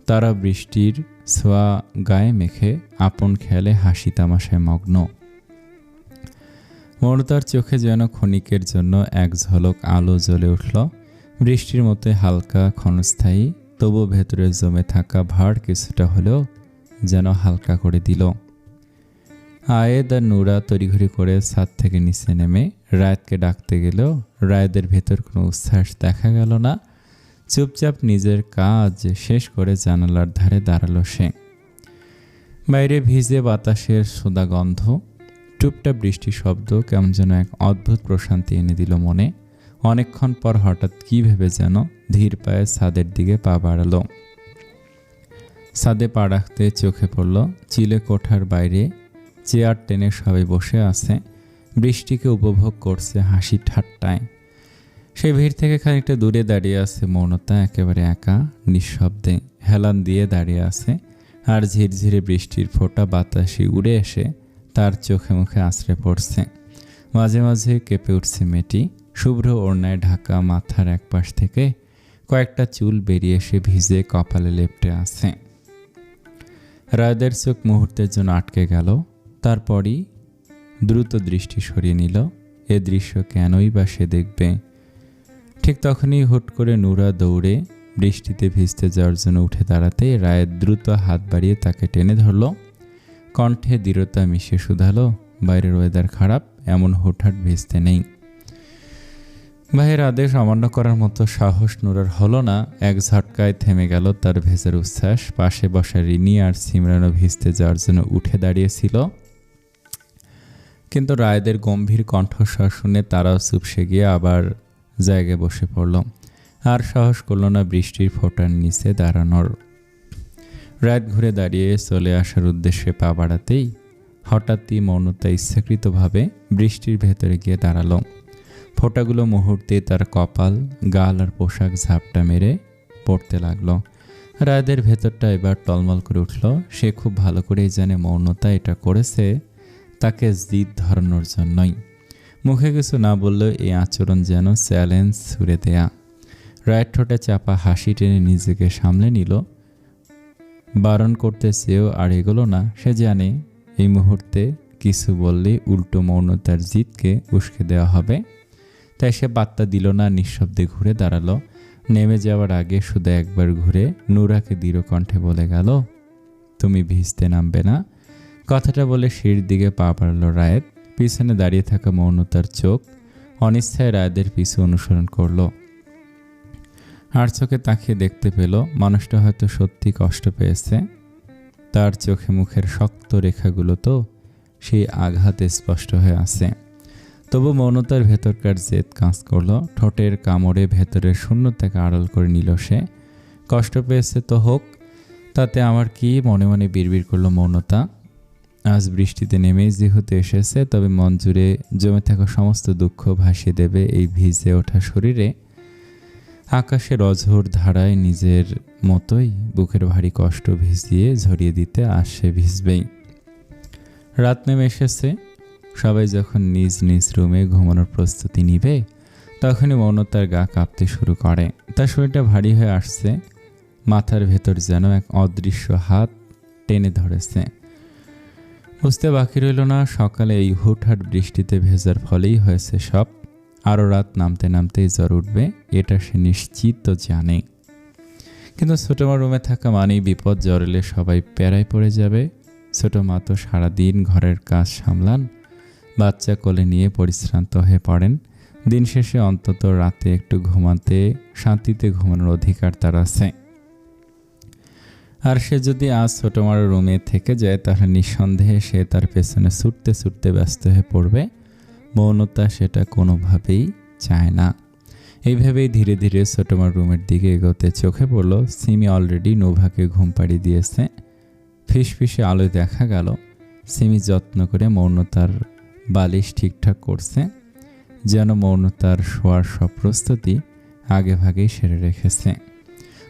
তারা বৃষ্টির ছোঁয়া গায়ে মেখে আপন খেয়ালে হাসি তামাশায় মগ্ন। মৌনতার চোখে যেন ক্ষণিকের জন্য এক ঝলক আলো জ্বলে উঠল। বৃষ্টির মতো হালকা, ক্ষণস্থায়ী, তবু ভেতরে জমে থাকা ভার কিছুটা হলেও যেন হালকা করে দিল। আয়েদ আর নুরা তড়িঘড়ি করে ছাদ থেকে নিচে নেমে রায়েদকে ডাকতে গেলেও রায়েদের ভেতর কোনো উচ্ছ্বাস দেখা গেল না। চুপচাপ নিজের কাজ শেষ করে জানালার ধারে দাঁড়ালো সে। বাইরে ভিজে বাতাসের সোদা গন্ধ, টুপটাপ বৃষ্টির শব্দ কেমন যেন এক অদ্ভুত প্রশান্তি এনে দিল মনে। অনেকক্ষণ পর হঠাৎ কী ভেবে যেন ধীর পায়ে ছাদের দিকে পা বাড়ালো। ছাদে পা রাখতে চোখে পড়ল চিলে কোঠার বাইরে চেয়ার টেনে সবাই বসে আছে, বৃষ্টিকে উপভোগ করছে হাসি ঠাট্টায়। সেই ভিড় থেকে খানিকটা দূরে দাঁড়িয়ে আছে মৌনতা, একেবারে একা, নিঃশব্দে হেলান দিয়ে দাঁড়িয়ে আছে। আর ঝিরঝিরে বৃষ্টির ফোঁটা বাতাসে উড়ে এসে তার চোখে মুখে আছড়ে পড়ছে। মাঝে মাঝে কেঁপে উঠছে মেয়েটি। শুভ্র ওড়নায় ঢাকা মাথার এক পাশ থেকে কয়েকটা চুল বেরিয়ে এসে ভিজে কপালে লেপ্টে আছে। রায়েদের চোখ মুহূর্তের জন্য আটকে গেল, তারপরই দ্রুত দৃষ্টি সরিয়ে নিল। এ দৃশ্য কেনই বা সে দেখবে। ঠিক তখনই হুট করে নুরা দৌড়ে বৃষ্টিতে ভিজতে যাওয়ার জন্য উঠে দাঁড়াতে রায়েদ দ্রুত হাত বাড়িয়ে তাকে টেনে ধরল। কণ্ঠে দৃঢ়তা মিশিয়ে শুধালো, বাইরের ওয়েদার খারাপ, এমন হুটহাট ভিজতে নেই। ভাইয়ের আদেশ অমান্য করার মতো সাহস নুরার হলো না। এক ঝটকায় থেমে গেল তার ভেজার উচ্ছ্বাস। পাশে বসা রিনি আর সিমরানও ভিজতে যাওয়ার জন্য উঠে দাঁড়িয়েছিল, কিন্তু রায়েদের গম্ভীর কণ্ঠস্বর শুনে তারাও চুপসে গিয়ে আবার জায়গায় বসে পড়ল। আর সাহস করল না বৃষ্টির ফোঁটার নিচে দাঁড়ানোর। রাত ঘুরে দাঁড়িয়ে চলে আসার উদ্দেশ্যে পা বাড়াতেই হঠাৎই মৌনতা ইচ্ছাকৃতভাবে বৃষ্টির ভেতরে গিয়ে দাঁড়ালো। ফোঁটাগুলো মুহূর্তে তার কপাল, গাল আর পোশাক ঝাপটা মেরে পড়তে লাগলো। রায়দের ভেতরটা এবার টলমল করে উঠল। সে খুব ভালো করেই জানে মৌনতা এটা করেছে তাকে জিদ ধরানোর জন্যই। মুখে কিছু না বললেও এই আচরণ যেন চ্যালেঞ্জ ছুড়ে দেয়া। রায়ের ঠোঁটে চাপা হাসি টেনে নিজেকে সামলে নিল। বারণ করতে চেয়েও আর এগোলো না। সে জানে এই মুহূর্তে কিছু বললে উল্টো মৌনতার জিদকে উস্কে দেওয়া হবে। তাই সে পাত্তা দিল না, নিঃশব্দে ঘুরে দাঁড়ালো। নেমে যাওয়ার আগে শুধু একবার ঘুরে নুরাকে দৃঢ় কণ্ঠে বলে গেল, তুমি ভিজতে নামবে না। কথাটা বলে সিঁড়ির দিকে পা বাড়ালো রায়েত। পিছনে দাঁড়িয়ে থাকা মৌনতার চোখ অনিচ্ছায় রায়েদের পিছু অনুসরণ করলো। আর চোখে তাকিয়ে দেখতে পেল মানুষটা হয়তো সত্যি কষ্ট পেয়েছে। তার চোখে মুখের শক্ত রেখাগুলো তো সেই আঘাতে স্পষ্ট হয়ে আছে। তবু মৌনতার ভেতরকার জেদ কাজ করলো। ঠোঁটের কামড়ে ভেতরের শূন্যতাকে আড়াল করে নিল সে। কষ্ট পেয়েছে তো হোক, তাতে আমার কি, মনে মনে বিড়বিড় করলো মৌনতা। আজ বৃষ্টিতে নেমেই যেহেতু এসেছে, তবে মন জুড়ে জমে থাকা সমস্ত দুঃখ ভাসিয়ে দেবে এই ভিজে ওঠা শরীরে। আকাশের অঝোর ধারায় নিজের মতোই বুকের ভারী কষ্ট ভিজিয়ে ঝরিয়ে দিতে আজ সে ভিজবেই। রাত নেমে এসেছে। সবাই যখন নিজ নিজ রুমে ঘুমানোর প্রস্তুতি নিবে, তখনই মৌনতার গা কাঁপতে শুরু করে। তার শরীরটা ভারী হয়ে আসছে। মাথার ভেতর যেন এক অদৃশ্য হাত টেনে ধরেছে। বুঝতে বাকি রইল না সকালে এই হুটহাট বৃষ্টিতে ভেজার ফলেই হয়েছে সব। আরও রাত নামতে নামতেই জ্বর উঠবে, এটা সে নিশ্চিত জানে। কিন্তু ছোট মা রুমে থাকা মানেই বিপদ। জ্বর এলে সবাই প্যারায় পড়ে যাবে। ছোট মা তো সারাদিন ঘরের কাজ সামলান, বাচ্চা কোলে নিয়ে পরিশ্রান্ত হয়ে পড়েন। দিন শেষে অন্তত রাতে একটু ঘুমাতে, শান্তিতে ঘুমানোর অধিকার তার আছে। আর সে যদি আজ ছোট মার রুমে থেকে যায়, তাহলে নিঃসন্দেহে সে তার পেছনে ছুটতে ছুটতে ব্যস্ত হয়ে পড়বে। মৌনতা সেটা কোনোভাবেই চায় না। এইভাবেই ধীরে ধীরে ছোট মার রুমের দিকে এগোতে চোখে পড়ল সিমি অলরেডি নোভাকে ঘুম পাড়িয়ে দিয়েছে। ফিসফিসে আলোয় দেখা গেল সিমি যত্ন করে মৌনতার বালিশ ঠিকঠাক করছে, যেন মৌনতার শোয়ার সব প্রস্তুতি আগে ভাগেই সেরে রেখেছে।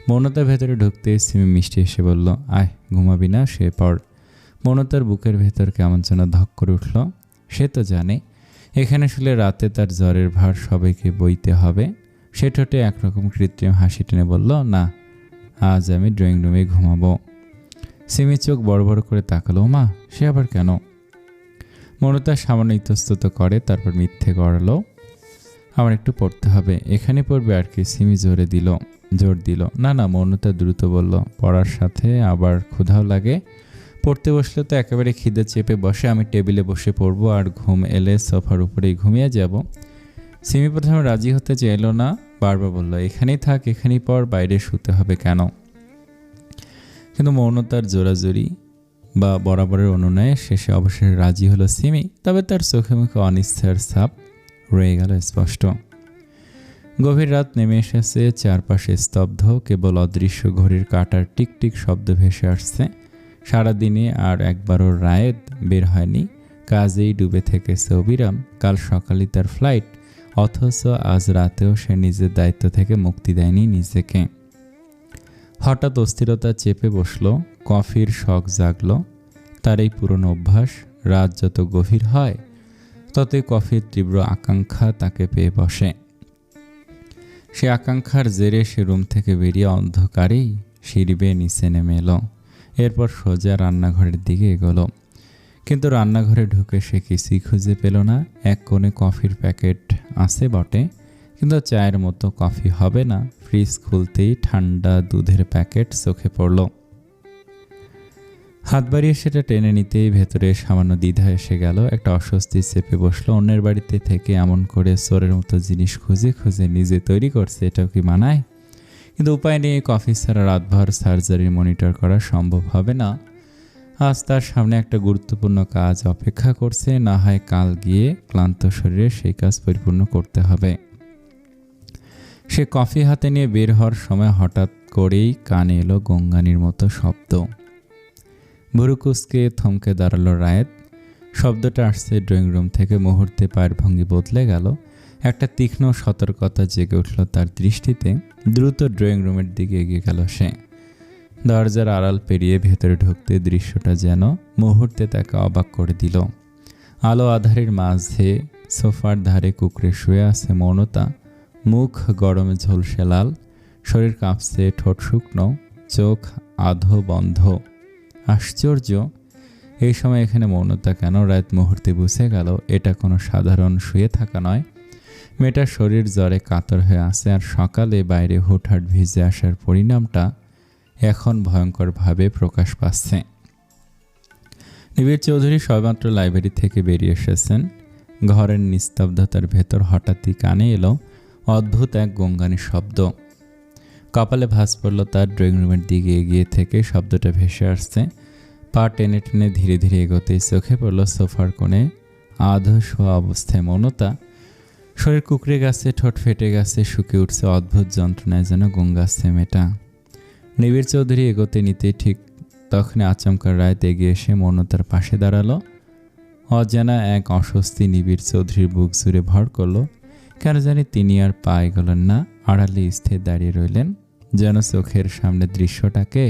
মৌনতার ভেতরে ঢুকতে সিমি মিষ্টি এসে বলল, আয় ঘুমাবি না, শুয়ে পড়। মৌনতার বুকের ভেতর কেমন যেন ধক করে উঠল। সে তো জানে এখানে শুলে রাতে তার জ্বরের ভার সবাইকে বইতে হবে। সে ঠোঁটে একরকম কৃত্রিম হাসি টেনে বলল, না, আজ আমি ড্রয়িং রুমে ঘুমাবো। সিমি চোখ বড় বড় করে তাকালো, মা সে আবার কেন? মৌনতা সামান্য ইতস্তত করে, তারপর মিথ্যে গড়ালো, আমার একটু পড়তে হবে। এখানে পড়বে আর কি? সিমি জোর দিল। না না, মৌনতা দ্রুত বলল, পড়ার সাথে আবার ক্ষুধাও লাগে। পড়তে বসলে তো একেবারে খিদে চেপে বসে। আমি টেবিলে বসে পড়বো, আর ঘুম এলে সোফার উপরেই ঘুমিয়ে যাব। সিমি প্রথমে রাজি হতে চাইল না, বারবার বলল, এখানেই থাক, এখানেই পড়, বাইরে শুতে হবে কেন? কিন্তু মৌনতার জোরাজোরি বা বরাবরের অনুনয়ে শেষে অবশেষে রাজি হলো সিমি। তবে তার চোখে মুখে অনিচ্ছার ছাপ রয়ে গেল স্পষ্ট। গভীর রাত নেমে এসেছে, চারপাশে স্তব্ধ, কেবল অদৃশ্য ঘড়ির কাঁটার টিকটিক শব্দ ভেসে আসছে। সারাদিনে আর একবারও রায়েদ বের হয়নি, কাজেই ডুবে থেকেছে অবিরাম। কাল সকালে তার ফ্লাইট, অথচ আজ রাতেও সে নিজের দায়িত্ব থেকে মুক্তি দেয়নি নিজেকে। হঠাৎ অস্থিরতা চেপে বসল, কফির শখ জাগল। তার এই পুরনো অভ্যাস, রাত যত গভীর হয় ততই কফির তীব্র আকাঙ্ক্ষা তাকে পেয়ে বসে। সে আকাঙ্ক্ষার জেরে সে রুম থেকে বেরিয়ে অন্ধকারেই সিঁড়ি বেয়ে নিচে নেমে এলো। এরপর সোজা রান্নাঘরের দিকে এগোলো। কিন্তু রান্নাঘরে ঢুকে সে কিছুই খুঁজে পেল না। এক কোণে কফির প্যাকেট আছে বটে, কিন্তু চায়ের মতো কফি হবে না। ফ্রিজ খুলতেই ঠান্ডা দুধের প্যাকেট চোখে পড়ল। হাত বাড়িয়ে সেটা টেনে নিতেই ভেতরে সামান্য দ্বিধা এসে গেল। একটা অস্বস্তি চেপে বসলো। অন্যের বাড়িতে থেকে এমন করে চোরের মতো জিনিস খুঁজে খুঁজে নিজে তৈরি করছে, এটাও কি মানায়? কিন্তু উপায় নেই, কফি ছাড়া রাতভর সার্জারি মনিটর করা সম্ভব হবে না। আজ তার সামনে একটা গুরুত্বপূর্ণ কাজ অপেক্ষা করছে, না হয় কাল গিয়ে ক্লান্ত শরীরে সেই কাজ পরিপূর্ণ করতে হবে। সে কফি হাতে নিয়ে বের হওয়ার সময় হঠাৎ করেই কানে এলো গঙ্গানির মতো শব্দ। ভুরুকুসকে থমকে দাঁড়ালো রায়েত। শব্দটা আসছে ড্রয়িং রুম থেকে। মুহূর্তে পায়ের ভঙ্গি বদলে গেল। একটা তীক্ষ্ণ সতর্কতা জেগে উঠল তার দৃষ্টিতে। দ্রুত ড্রয়িং রুমের দিকে এগিয়ে গেল সে। দরজার আড়াল পেরিয়ে ভেতরে ঢুকতে দৃশ্যটা যেন মুহূর্তে তাকে অবাক করে দিল। আলো আধারের মাঝে সোফার ধারে কুঁকড়ে শুয়ে আছে মৌনতা। মুখ গরমে ঝলসে লাল, শরীর কাঁপছে, ঠোঁট শুকনো, চোখ আধো বন্ধ। আশ্চর্য, এই সময় এখানে মৌনতা কেন? রাত মুহূর্তে বুঝে গেল এটা কোনো সাধারণ শুয়ে থাকা নয়। মেয়েটার শরীর জ্বরে কাতর হয়ে আছে, আর সকালে বাইরে হুটহাট ভিজে আসার পরিণামটা এখন ভয়ঙ্করভাবে প্রকাশ পাচ্ছে। নিবিড় চৌধুরী সবেমাত্র লাইব্রেরি থেকে বেরিয়ে এসেছেন। ঘরের নিস্তব্ধতার ভেতর হঠাৎই কানে এলো অদ্ভুত এক গঙ্গানির শব্দ। কপালে ভাঁজ পড়ল তার। ড্রয়িং রুমের দিকে এগিয়ে থেকে শব্দটা ভেসে আসছে। পা টেনে টেনে ধীরে ধীরে এগোতেই চোখে পড়ল সোফার কোণে আধো শোয়া অবস্থায় মৌনতা। শরীর কুকড়ে গেছে, ঠোঁট ফেটে গেছে, শুকিয়ে উঠছে অদ্ভুত যন্ত্রণায়, যেন গঙ্গাচ্ছে মেয়েটা। নিবিড় চৌধুরী এগোতে নিতে ঠিক তখনই আচমকা রায় এগিয়ে এসে মৌনতার পাশে দাঁড়ালো। অজানা এক অস্বস্তি নিবিড় চৌধুরীর বুক জুড়ে ভর করল। কেন জানি তিনি আর পা এগোলেন না, আড়ালে স্থির দাঁড়িয়ে রইলেন, যেন চোখের সামনে দৃশ্যটাকে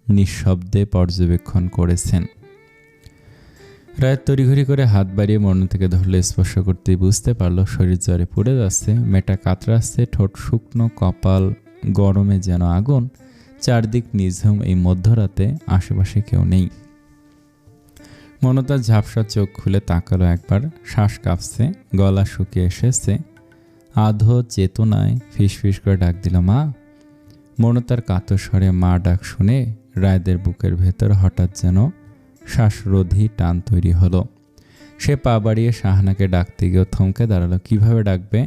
নিঃশব্দে পর্যবেক্ষণ করেছেন। রায় তড়িঘড়ি করে হাত বাড়িয়ে মৌনতাকে ধরলে স্পর্শ করতেই বুঝতে পারল শরীর জ্বরে পুড়ে যাচ্ছে, মেয়েটা কাতরাচ্ছে, ঠোঁট শুকনো, কপাল গরমে যেন আগুন। চারদিক নিঝুম এই মধ্যরাতে, আশেপাশে কেউ নেই। মৌনতার ঝাপসা চোখ খুলে তাকালো একবার। শ্বাস কাঁপছে, গলা শুকিয়ে এসেছে। আধো চেতনায় ফিসফিস করে ডাক দিল, মা। মৌনতার কাতর স্বরে মা ডাক শুনে রায়দের বুকের ভেতর হঠাৎ যেন শ্বাসরোধী টান তৈরি হলো। সে পা বাড়িয়ে শাহানাকে ডাকতে গিয়েও থমকে দাঁড়ালো। কিভাবে ডাকবে?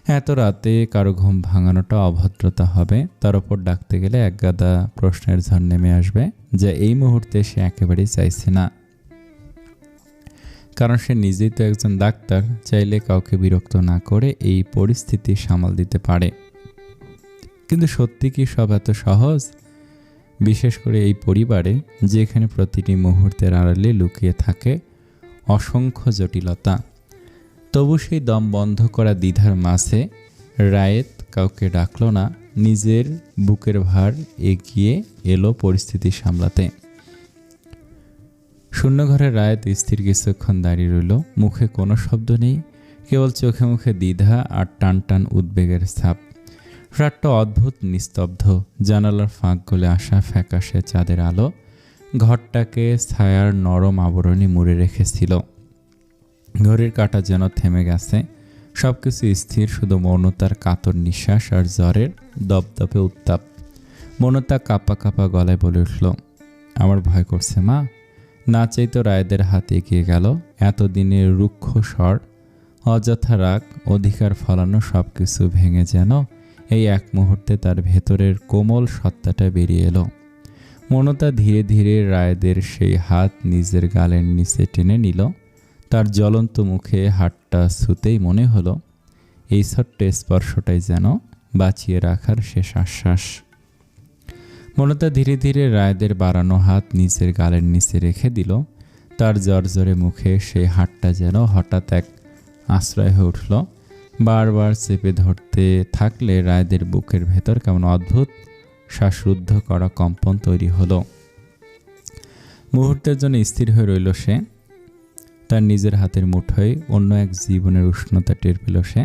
এত রাতে কারো ঘুম ভাঙানোটা অভদ্রতা হবে। তার ওপর ডাকতে গেলে একগাদা প্রশ্নের ঝড় নেমে আসবে, যা এই মুহূর্তে সে একেবারেই চাইছে না। কারণ সে নিজেই তো একজন ডাক্তার, চাইলে কাউকে বিরক্ত না করে এই পরিস্থিতি সামাল দিতে পারে। কিন্তু সত্যি কি সব এত সহজ? বিশেষ করে এই পরিবারে, যেখানে প্রতিটি মুহূর্তের আড়ালে লুকিয়ে থাকে অসংখ্য জটিলতা। তবু সেই দম বন্ধ করা দ্বিধার মাঝে রায়েত কাউকে ডাকল না, নিজের বুকের ভার এগিয়ে এলো পরিস্থিতি সামলাতে। শূন্য ঘরে রায়েত স্থির কিছুক্ষণ দাঁড়িয়ে রইল। মুখে কোনো শব্দ নেই, কেবল চোখে মুখে দ্বিধা আর টান টান উদ্বেগের ছাপ। রাতটা অদ্ভুত নিস্তব্ধ। জানালার ফাঁক গলে আসা ফ্যাকাশে চাঁদের আলো ঘরটাকে ছায়ার নরম আবরণে মুড়ে রেখেছিল। ঘড়ির কাঁটা যেন থেমে গেছে। সবকিছু স্থির, শুধু মৌনতার কাতর নিঃশ্বাস আর জ্বরের দপদপে উত্তাপ। মৌনতা কাঁপা কাঁপা গলায় বলে উঠল, আমার ভয় করছে মা। না চাইতো রায়দের হাত এগিয়ে গেল। এতদিনের রুক্ষ স্বর, অযথা রাগ, অধিকার ফলানো সবকিছু ভেঙে যেন এই এক মুহূর্তে তার ভেতরের কোমল সত্তাটা বেরিয়ে এলো। মৌনতা ধীরে ধীরে রায়দের সেই হাত নিজের গালের নিচে টেনে নিল। তার জ্বলন্ত মুখে হাতটা ছুঁতেই মনে হলো এই ছোট্ট স্পর্শটাই যেন বাঁচিয়ে রাখার শেষ আশ্বাস। মৌনতা ধীরে ধীরে রায়দের বাড়ানো হাত নিজের গালের নিচে রেখে দিল। তার জর্জরে মুখে সেই হাতটা যেন হঠাৎ এক আশ্রয় হয়ে উঠল। বারবার চেপে ধরতে থাকলে রায়দের বুকের ভেতর কেমন অদ্ভুত শ্বাসরুদ্ধ করা কম্পন তৈরি হলো। মুহূর্তের জন্য স্থির হয়ে রইল সে। তার নিজের হাতের মুঠোয় অন্য এক জীবনের উষ্ণতা টের পেল সে।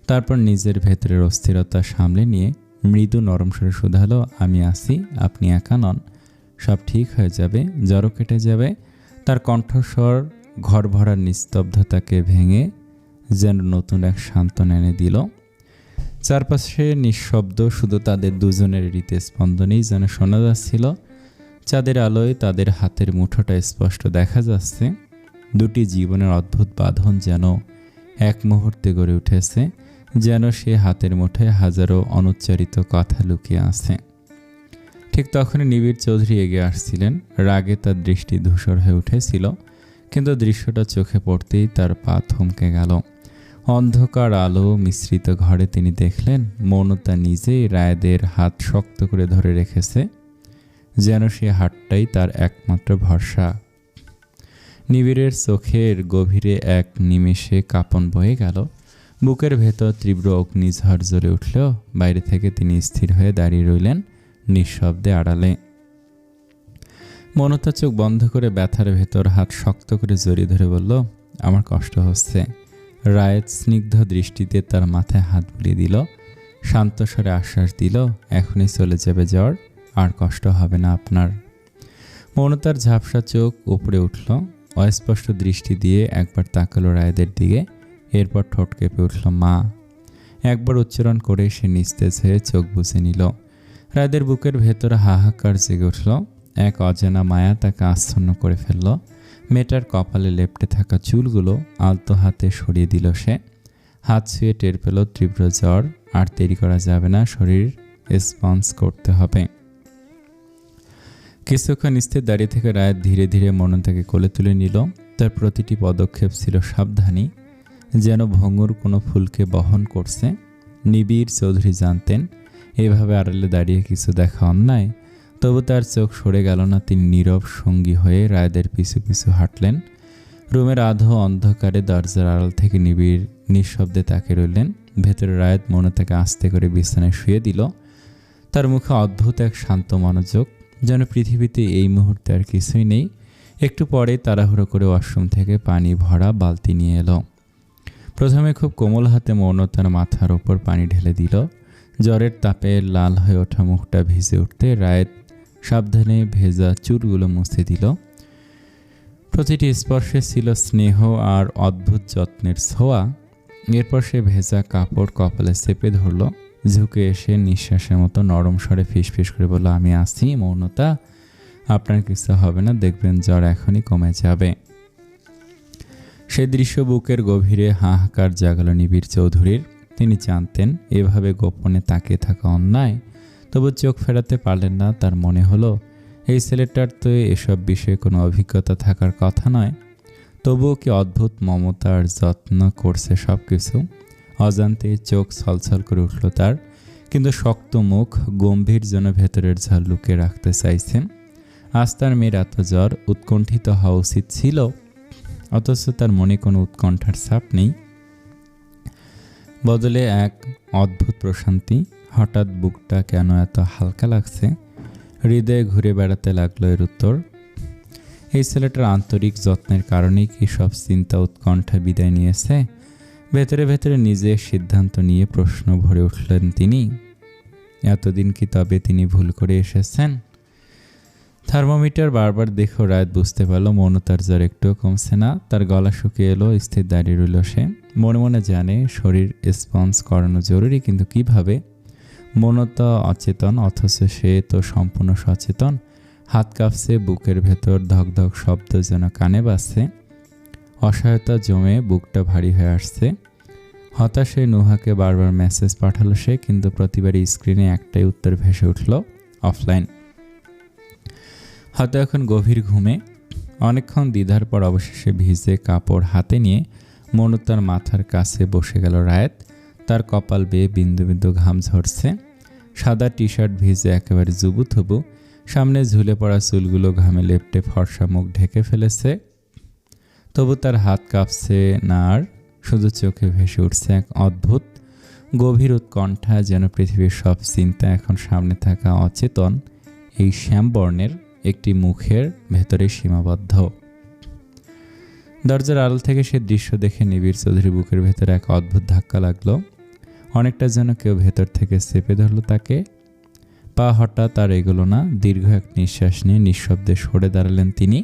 তারপর নিজের ভেতরের অস্থিরতা সামলে নিয়ে মৃদু নরম স্বরে শুধালো, আমি আছি, আপনি একা নন, সব ঠিক হয়ে যাবে, জ্বরও কেটে যাবে। তার কণ্ঠস্বর ঘর ভরার নিস্তব্ধতাকে ভেঙে যেন নতুন এক সান্ত্বনা এনে দিল। চারপাশে নিঃশব্দ, শুধু তাদের দুজনের হৃদস্পন্দনেই যেন শোনা যাচ্ছিল চাঁদের আলোয় তাদের হাতের মুঠোটা স্পষ্ট দেখা যাচ্ছে। দুটি জীবনের অদ্ভুত বাঁধন যেন এক মুহূর্তে গড়ে উঠেছে, যেন সে হাতের মুঠোয় হাজারো অনুচ্চারিত কথা লুকিয়ে আছে। ঠিক তখনই নিবিড় চৌধুরী এগিয়ে আসছিলেন। রাগে তার দৃষ্টি ধূসর হয়ে উঠেছিল, কিন্তু দৃশ্যটা চোখে পড়তেই তার পা থমকে গেল। অন্ধকার আলো মিশ্রিত ঘরে তিনি দেখলেন মৌনতা নিজেই রায়েদের হাত শক্ত করে ধরে রেখেছে, যেন সে হাতটাই তার একমাত্র ভরসা। নিবিড়ের চোখের গভীরে এক নিমেষে কাঁপন বয়ে গেল। বুকের ভেতর তীব্র অগ্নিঝড় জ্বলে উঠলেও বাইরে থেকে তিনি স্থির হয়ে দাঁড়িয়ে রইলেন নিঃশব্দে আড়ালে। মৌনতা চোখ বন্ধ করে ব্যথার ভেতর হাত শক্ত করে জড়িয়ে ধরে বলল, আমার কষ্ট হচ্ছে। রায়েত স্নিগ্ধ দৃষ্টিতে তার মাথায় হাত বুলিয়ে দিল, শান্ত স্বরে আশ্বাস দিল, এখনই চলে যাবে জ্বর, আর কষ্ট হবে না আপনার। মৌনতার ঝাপসা চোখ উপরে উঠল, অস্পষ্ট দৃষ্টি দিয়ে একবার তাকালো রায়েদের দিকে, এরপর ঠোঁট কেঁপে উঠল মা। একবার উচ্চারণ করে সে নিস্তেজ হয়ে চোখ বুজে নিল। রায়েদের বুকের ভেতরে হাহাকার জেগে উঠল। এক অজানা মায়া তাকে আচ্ছন্ন করে ফেলল। মেয়েটার কপালে লেপ্টে থাকা চুলগুলো আলতো হাতে সরিয়ে দিল সে। হাত ছুঁয়ে টের পেল তীব্র জ্বর, আর দেরি করা যাবে না, শরীর রেসপন্স করতে হবে। কিছুক্ষণ স্থির দাঁড়িয়ে থেকে রায়েত ধীরে ধীরে মৌনতাকে কোলে তুলে নিল। তার প্রতিটি পদক্ষেপ ছিল সাবধানী, যেন ভঙ্গুর কোনো ফুলকে বহন করছে। নিবিড় চৌধুরী জানতেন এভাবে আড়ালে দাঁড়িয়ে কিছু দেখা অন্যায়, তবু তার চোখ সরে গেল না। তিনি নীরব সঙ্গী হয়ে রায়েদের পিছু পিছু হাঁটলেন। রুমের আধো অন্ধকারে দরজার আড়াল থেকে নিবিড় নিঃশব্দে তাকে রইলেন। ভেতরে রায়েত মৌনতাকে আস্তে করে বিছানায় শুয়ে দিল। তার মুখে অদ্ভুত এক শান্ত মনোযোগ, যেন পৃথিবীতে এই মুহূর্তে আর কিছুই নেই। একটু পরে তাড়াহুড়ো করে ওয়াশরুম থেকে পানি ভরা বালতি নিয়ে এলো। প্রথমে খুব কোমল হাতে মৌনতার মাথার ওপর পানি ঢেলে দিল। জ্বরের তাপে লাল হয়ে ওঠা মুখটা ভিজে উঠতে রায়েত সাবধানে ভেজা চুলগুলো মুছে দিল। প্রতিটি স্পর্শে ছিল স্নেহ আর অদ্ভুত যত্নের ছোঁয়া। এরপর সে ভেজা কাপড় কপালে চেপে ধরল। ঝুঁকে এসে নিঃশ্বাসের মতো নরম স্বরে ফিসফিস করে বলল, আমি আছি মৌনতা, আপনার কিছু হবে না, দেখবেন জ্বর এখনই কমে যাবে। সে দৃশ্য বুকের গভীরে হাহাকার জাগালো নিবিড় চৌধুরীর। তিনি জানতেন এভাবে গোপনে তাকিয়ে থাকা অন্যায়, তবু চোখ ফেরাতে পারলেন না। তার মনে হলো এই ছেলেটার তো এসব বিষয়ে কোনো অভিজ্ঞতা থাকার কথা নয়, তবুও কি অদ্ভুত মমতার যত্ন করছে সব কিছু। অজান্তে চোখ ছলছল করে উঠল তার, কিন্তু শক্ত মুখ গম্ভীর যেন ভেতরের ঝড় লুকিয়ে রাখতে চাইছেন। আজ তার মেয়ের এত জ্বর, উৎকণ্ঠিত হওয়া উচিত ছিল, অথচ তার মনে কোনো উৎকণ্ঠার ছাপ নেই। বদলে এক অদ্ভুত প্রশান্তি। হঠাৎ বুকটা কেন এত হালকা লাগছে, হৃদয়ে ঘুরে বেড়াতে লাগলো এর উত্তর। এই ছেলেটার আন্তরিক যত্নের কারণেই কি সব চিন্তা উৎকণ্ঠা বিদায় নিয়েছে? ভেতরে ভেতরে নিজে সিদ্ধান্ত নিয়ে প্রশ্ন ভরে উঠলেন তিনি। এতদিন কি তবে তিনি ভুল করে এসেছেন? থার্মোমিটার বারবার দেখেও রায়েত বুঝতে পারল মৌনতার জ্বর একটুও কমছে না। তার গলা শুকিয়ে এলো, স্থির দাঁড়িয়ে রইল সে। মনে মনে জানে শরীর রেসপন্স করানো জরুরি, কিন্তু কিভাবে? মৌনতা অচেতন, অথচ সে তো সম্পূর্ণ সচেতন। হাত কাঁপছে, বুকের ভেতর ধকধক শব্দ যেন কানে বাজছে। অসহায়তা জমে বুকটা ভারী হয়ে আসছে। হতাশে নুহাকে বারবার মেসেজ পাঠালো সে, কিন্তু প্রতিবারই স্ক্রিনে একটাই উত্তর ভেসে উঠল, অফলাইন। হয়তো এখন গভীর ঘুমে। অনেকক্ষণ দ্বিধার পর অবশেষে ভিজে কাপড় হাতে নিয়ে মৌনতার মাথার কাছে বসে গেল রায়েত। তার কপাল বেয়ে বিন্দু বিন্দু ঘাম ঝরছে। সাদা টি শার্ট ভিজে একেবারে জুবুথুবু। সামনে ঝুলে পড়া চুলগুলো ঘামে লেপ্টে ফর্সা মুখ ঢেকে ফেলেছে। তবু তার হাত কাঁপছে না, আর শুধু চোখে ভেসে উঠছে এক অদ্ভুত গভীর উৎকণ্ঠা, যেন পৃথিবীর সব চিন্তা এখন সামনে থাকা অচেতন এই শ্যামবর্ণের একটি মুখের ভেতরে সীমাবদ্ধ। দরজার আড়াল থেকে সে দৃশ্য দেখে নিবিড় চৌধুরী বুকের ভেতরে এক অদ্ভুত ধাক্কা লাগলো। অনেকটা যেন কেউ ভেতর থেকে চেপে ধরল তাকে। পা হঠাৎ আর এগোলো না। দীর্ঘ এক নিঃশ্বাস নিয়ে নিঃশব্দে সরে দাঁড়ালেন তিনি।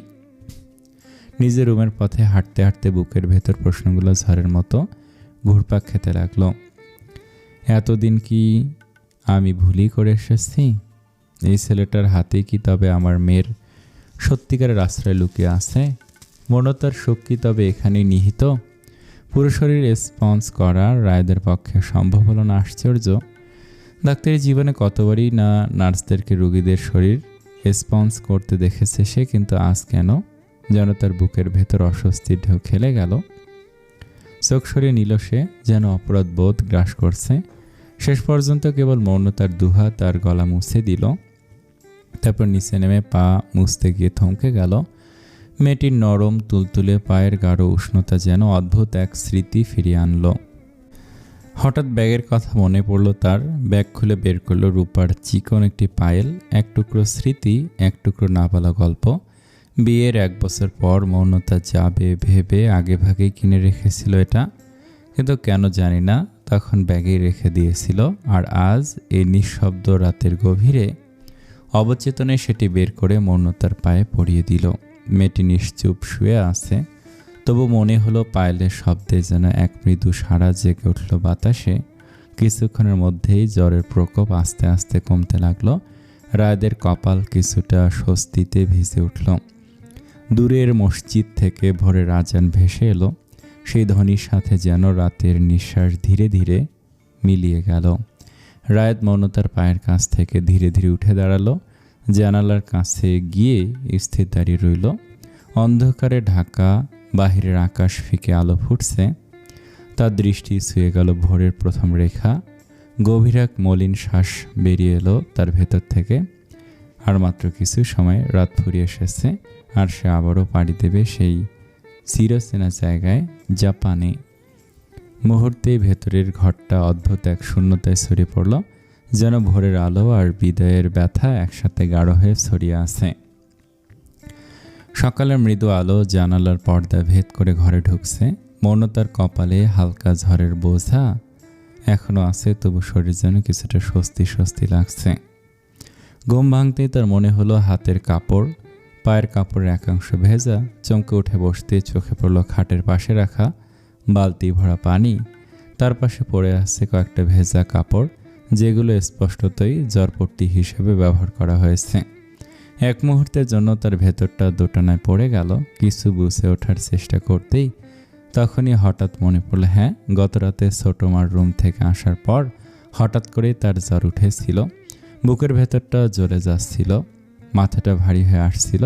নিজের রুমের পথে হাঁটতে হাঁটতে বুকের ভেতর প্রশ্নগুলো ঝড়ের মতো ঘুরপাক খেতে লাগলো। এতদিন কি আমি ভুলই করে এসেছি? এই ছেলেটার হাতে কি তবে আমার মেয়ের সত্যিকারের আশ্রয় লুকিয়ে আছে? মৌনতার শোক কি তবে এখানেই নিহিত? পুরো শরীর রেসপন্স করা রায়দের পক্ষে সম্ভব হলো না। আশ্চর্য! ডাক্তারি জীবনে কতবারই না নার্সদেরকে রোগীদের শরীর রেসপন্স করতে দেখেছে সে, কিন্তু আজ কেন যেন তার বুকের ভেতর অস্বস্তির ঢেউ খেলে গেল। চোখ সরিয়ে নিল সে, যেন অপরাধ বোধ গ্রাস করছে। শেষ পর্যন্ত কেবল মৌনতার দুহাত আর গলা মুছে দিল। তারপর নিচে নেমে পা মুছতে গিয়ে থমকে গেল। মেয়েটির নরম তুলতুলে পায়ের গাঢ় উষ্ণতা যেন অদ্ভুত এক স্মৃতি ফিরিয়ে আনল। হঠাৎ ব্যাগের কথা মনে পড়ল তার। ব্যাগ খুলে বের করলো রূপার চিকন একটি পায়েল। এক টুকরো স্মৃতি, এক টুকরো না বলা গল্প। বিয়ের 1 বছর পর মৌনতা যাবে ভেবে আগে ভাগেই কিনে রেখেছিল এটা, কিন্তু কেন জানি না তখন ব্যাগেই রেখে দিয়েছিল। আর আজ এই নিঃশব্দ রাতের গভীরে অবচেতনে সেটি বের করে মৌনতার পায়ে পরিয়ে দিল। মেয়েটি নিশ্চুপ শুয়ে আছে, তবু মনে হলো পায়েলের শব্দে যেন এক মৃদু সাড়া জেগে উঠল বাতাসে। কিছুক্ষণের মধ্যেই জ্বরের প্রকোপ আস্তে আস্তে কমতে লাগলো। রায়দের কপাল কিছুটা স্বস্তিতে ভিজে উঠল। দূরের মসজিদ থেকে ভোরের আজান ভেসে এলো। সেই ধ্বনির সাথে যেন রাতের নিঃশ্বাস ধীরে ধীরে মিলিয়ে গেল। রায়ত মৌনতার পায়ের কাছ থেকে ধীরে ধীরে উঠে দাঁড়ালো। জানালার কাছে গিয়ে স্থির দাঁড়িয়ে রইল। অন্ধকারে ঢাকা বাহিরের আকাশ ফিকে আলো ফুটছে। তার দৃষ্টি ছুঁয়ে গেল ভোরের প্রথম রেখা। গভীর এক মলিন শ্বাস বেরিয়ে এলো তার ভেতর থেকে। আর মাত্র কিছু সময় রাত ফুরিয়ে এসেছে, আর সে আবারও পাড়ি দেবে সেই চিরচেনা জায়গায়, জাপানে। মুহূর্তেই ভেতরের ঘরটা অদ্ভুত এক শূন্যতায় ছড়িয়ে পড়ল, যেন ভোরের আলো আর বিদায়ের ব্যথা একসাথে গাঢ় হয়ে ছড়িয়ে আছে। সকালের মৃদু আলো জানালার পর্দা ভেদ করে ঘরে ঢুকছে। মৌনতার কপালে হালকা ঝড়ের বোঝা এখনো আছে, তবু শরীর যেন কিছুটা স্বস্তি স্বস্তি লাগছে। ঘুম ভাঙতেই তার মনে হলো হাতের কাপড়, পায়ের কাপড়ের একাংশ ভেজা। চমকে উঠে বসতে চোখে পড়ল খাটের পাশে রাখা বালতি ভরা পানি। তার পাশে পড়ে আছে কয়েকটা ভেজা কাপড়, যেগুলো স্পষ্টতই জরপট্টি হিসেবে ব্যবহার করা হয়েছে। এক মুহূর্তের জন্য তার ভেতরটা দোটানায় পড়ে গেল। কিছু বুঝে ওঠার চেষ্টা করতেই তখনই হঠাৎ মনে পড়ল, হ্যাঁ, গত রাতে ছোট মার রুম থেকে আসার পর হঠাৎ করেই তার জ্বর উঠেছিল। বুকের ভেতরটা জ্বরে যাচ্ছিল, মাথাটা ভারী হয়ে আসছিল।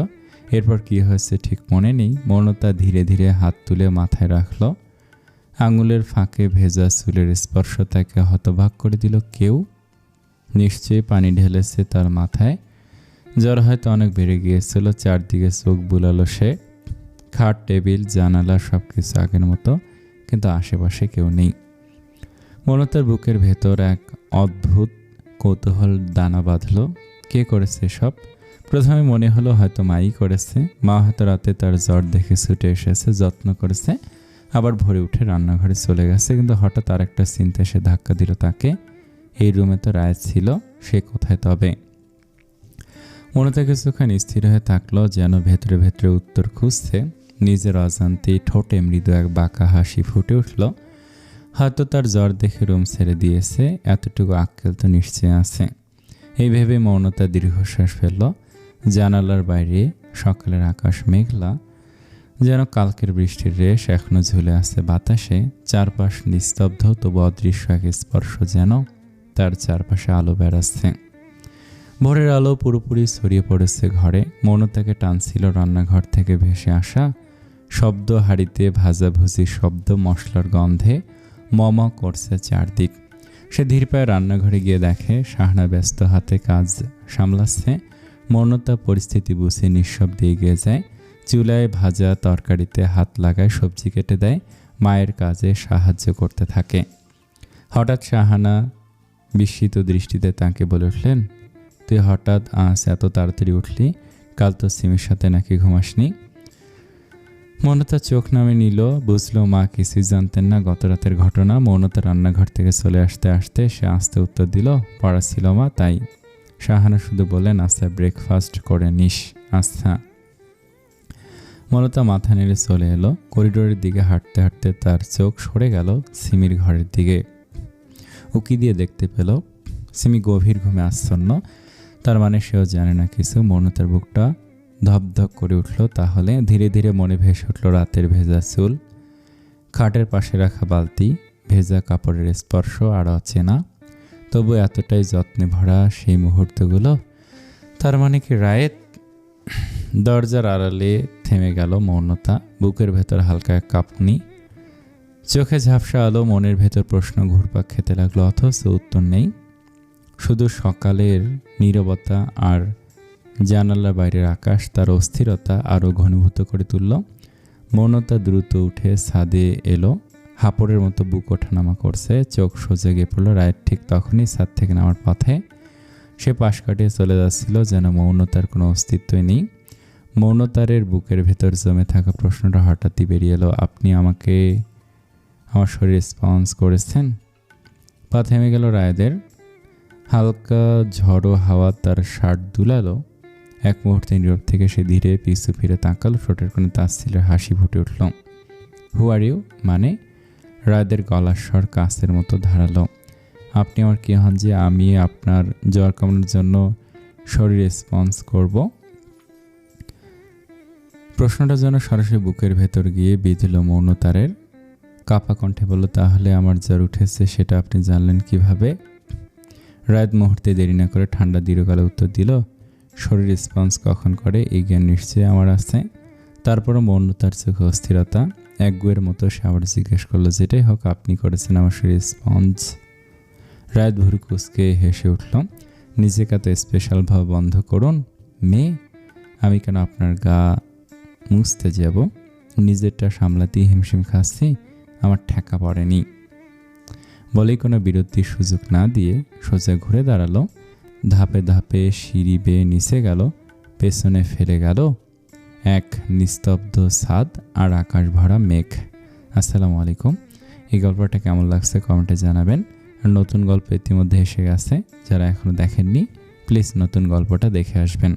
এরপর কি হয়েছে ঠিক মনে নেই। মৌনতা ধীরে ধীরে হাত তুলে মাথায় রাখল। আঙুলের ফাঁকে ভেজা চুলের স্পর্শ তাকে হতবাক করে দিল। কেউ নিশ্চয়ই পানি ঢেলেছে তার মাথায়। জ্বর হয়তো অনেক বেড়ে গিয়েছিল। চারদিকে চোখ বুলালো সে। খাট, টেবিল, জানালা সবকিছু আগের মতো, কিন্তু আশেপাশে কেউ নেই। মৌনতার বুকের ভেতর এক অদ্ভুত কৌতূহল দানা বাঁধল। কে করেছে সব? প্রথমে মনে হলো হয়তো মাই করেছে। মা হয়তো রাতে তার জ্বর দেখে ছুটে এসেছে, যত্ন করেছে, আবার ভোরে উঠে রান্নাঘরে চলে গেছে। কিন্তু হঠাৎ আর একটা চিন্তা এসে ধাক্কা দিল তাকে। এই রুমে তো রায় ছিল, সে কোথায় তবে? মৌনতা কিছুক্ষণ স্থির হয়ে থাকলো, যেন ভেতরে ভেতরে উত্তর খুঁজছে। নিজের অজান্তেই ঠোঁটে মৃদু এক বাঁকা হাসি ফুটে উঠল। হয়তো তার জ্বর দেখে রুম ছেড়ে দিয়েছে, এতটুকু আক্কেল তো নিশ্চয় আছে। এই ভেবে মৌনতা দীর্ঘশ্বাস ফেলল। জানালার বাইরে সকালের আকাশ মেঘলা, যেন কালকের বৃষ্টির রেশ এখনো ঝুলে আছে বাতাসে। চারপাশ নিস্তব্ধ, তবু অদৃশ্য এক স্পর্শ যেন তার চারপাশে আলো বেড়াচ্ছে। ভোরের আলো পুরোপুরি ছড়িয়ে পড়েছে ঘরে। মৌনতাকে টানছিল রান্নাঘর থেকে ভেসে আসা শব্দ, হাঁড়িতে ভাজাভুজির শব্দ, মশলার গন্ধে মম করছে চারদিক। সে ধীর পায়ে রান্নাঘরে গিয়ে দেখে শাহনা ব্যস্ত হাতে কাজ সামলাচ্ছে। মৌনতা পরিস্থিতি বুঝে নিঃশব্দে এগিয়ে যায়। চুলায় ভাজা তরকারিতে হাত লাগায়, সবজি কেটে দেয়, মায়ের কাজে সাহায্য করতে থাকে। হঠাৎ শাহানা বিস্মিত দৃষ্টিতে তাকে বলে উঠলেন, তুই হঠাৎ আজ এত তাড়াতাড়ি উঠলি? কাল তো সিমির সাথে নাকি ঘুমাসনি? মৌনতা চোখ নামে নিল, বুঝলো মা কিছুই জানতেন না গত রাতের ঘটনা। মৌনতা রান্নাঘর থেকে চলে আসতে আসতে সে আস্তে উত্তর দিল, পড়া ছিল মা, তাই। শাহানা শুধু বললেন, আচ্ছা ব্রেকফাস্ট করে নিস। আচ্ছা। মৌনতা মাথা নেড়ে চলে এলো। করিডোরের দিকে হাঁটতে হাঁটতে তার চোখ সরে গেল সিমির ঘরের দিকে। উকি দিয়ে দেখতে পেল সিমি গভীর ঘুমে আচ্ছন্ন। তার মানে সেও জানে না কিছু। মৌনতার বুকটা ধপধপ করে উঠল। তাহলে ধীরে ধীরে মনে ভেসে উঠল রাতের ভেজা চুল, খাটের পাশে রাখা বালতি, ভেজা কাপড়ের স্পর্শ আর অচেনা তবু এতটাই যত্নে ভরা সেই মুহূর্তগুলো। তার মানে কি রায়েত? দরজার আড়ালে থেমে গেল মৌনতা। বুকের ভেতর হালকা এক কাঁপুনি, চোখে ঝাপসা আলো, মনের ভেতর প্রশ্ন ঘুরপাক খেতে লাগলো, অথচ উত্তর নেই। শুধু সকালের নীরবতা আর জানালার বাইরের আকাশ তার অস্থিরতা আরও ঘনীভূত করে তুলল। মৌনতা দ্রুত উঠে ছাদে এলো। হাঁপড়ের মতো বুক ওঠানামা করছে, চোখ সোজা গিয়ে পড়ল। রায়ের ঠিক তখনই ছাদ থেকে নামার পথে। সে পাশ কাটিয়ে চলে যাচ্ছিল, যেন মৌনতার কোনো অস্তিত্বই নেই। মৌনতারের বুকের ভেতর জমে থাকা প্রশ্নটা হঠাৎই বেরিয়ে এলো, আপনি আমাকে আমার শরীর স্পন্স করেছেন? পা থেমে গেল রায়েদের। হালকা ঝড়ো হাওয়া তার শার্ট দুলালো। এক মুহূর্তে নীরব থেকে সে ধীরে পিছু ফিরে তাকালো। ঠোঁটের কোণে তাচ্ছিল্যের হাসি ফুটে উঠল। হু আর ইউ? মানে? রায়েদের গলার স্বর কাছের মতো ধারালো। আপনি আমার কি হন যে আমি আপনার জ্বর কামড়ের জন্য শরীর স্পন্স করব? প্রশ্নটা যেন সরাসরি বুকের ভেতর গিয়ে বিঁধল মৌনতারের। কাপা কণ্ঠে বলল, তাহলে আমার জ্বর উঠেছে সেটা আপনি জানলেন কিভাবে? রায়েত মুহূর্তে দেরি না করে ঠান্ডা দীর্ঘকালে উত্তর দিল, শরীর স্পন্স কখন করে এই জ্ঞান নিশ্চয়ই আমার আছে। তারপরও মৌনতার চোখে অস্থিরতা। একগুয়ের মতো সে আবার জিজ্ঞেস করলো, যেটাই হোক আপনি করেছেন আমার শরীর স্পঞ্জ? রায়েত ভুরু কুঁচকে হেসে উঠল। নিজেকে এত স্পেশাল ভাব বন্ধ করুন। মেয়ে, আমি কেন আপনার গা মুছতে যাব? নিজেরটা সামলাতেই হিমশিম খাচ্ছি, আমার ঠেকা পড়েনি। বলেই কোনো বিরতির সুযোগ না দিয়ে সোজা ঘুরে দাঁড়ালো। ধাপে ধাপে সিঁড়ি বেয়ে নিচে গেল। পেছনে ফেলে গেল এক নিস্তব্ধ ছাদ আর আকাশ ভরা মেঘ। আসসালামু আলাইকুম। এই গল্পটা কেমন লাগছে কমেন্টে জানাবেন। আর নতুন গল্প ইতিমধ্যে এসে গেছে, যারা এখনও দেখেননি প্লিজ নতুন গল্পটা দেখে আসবেন।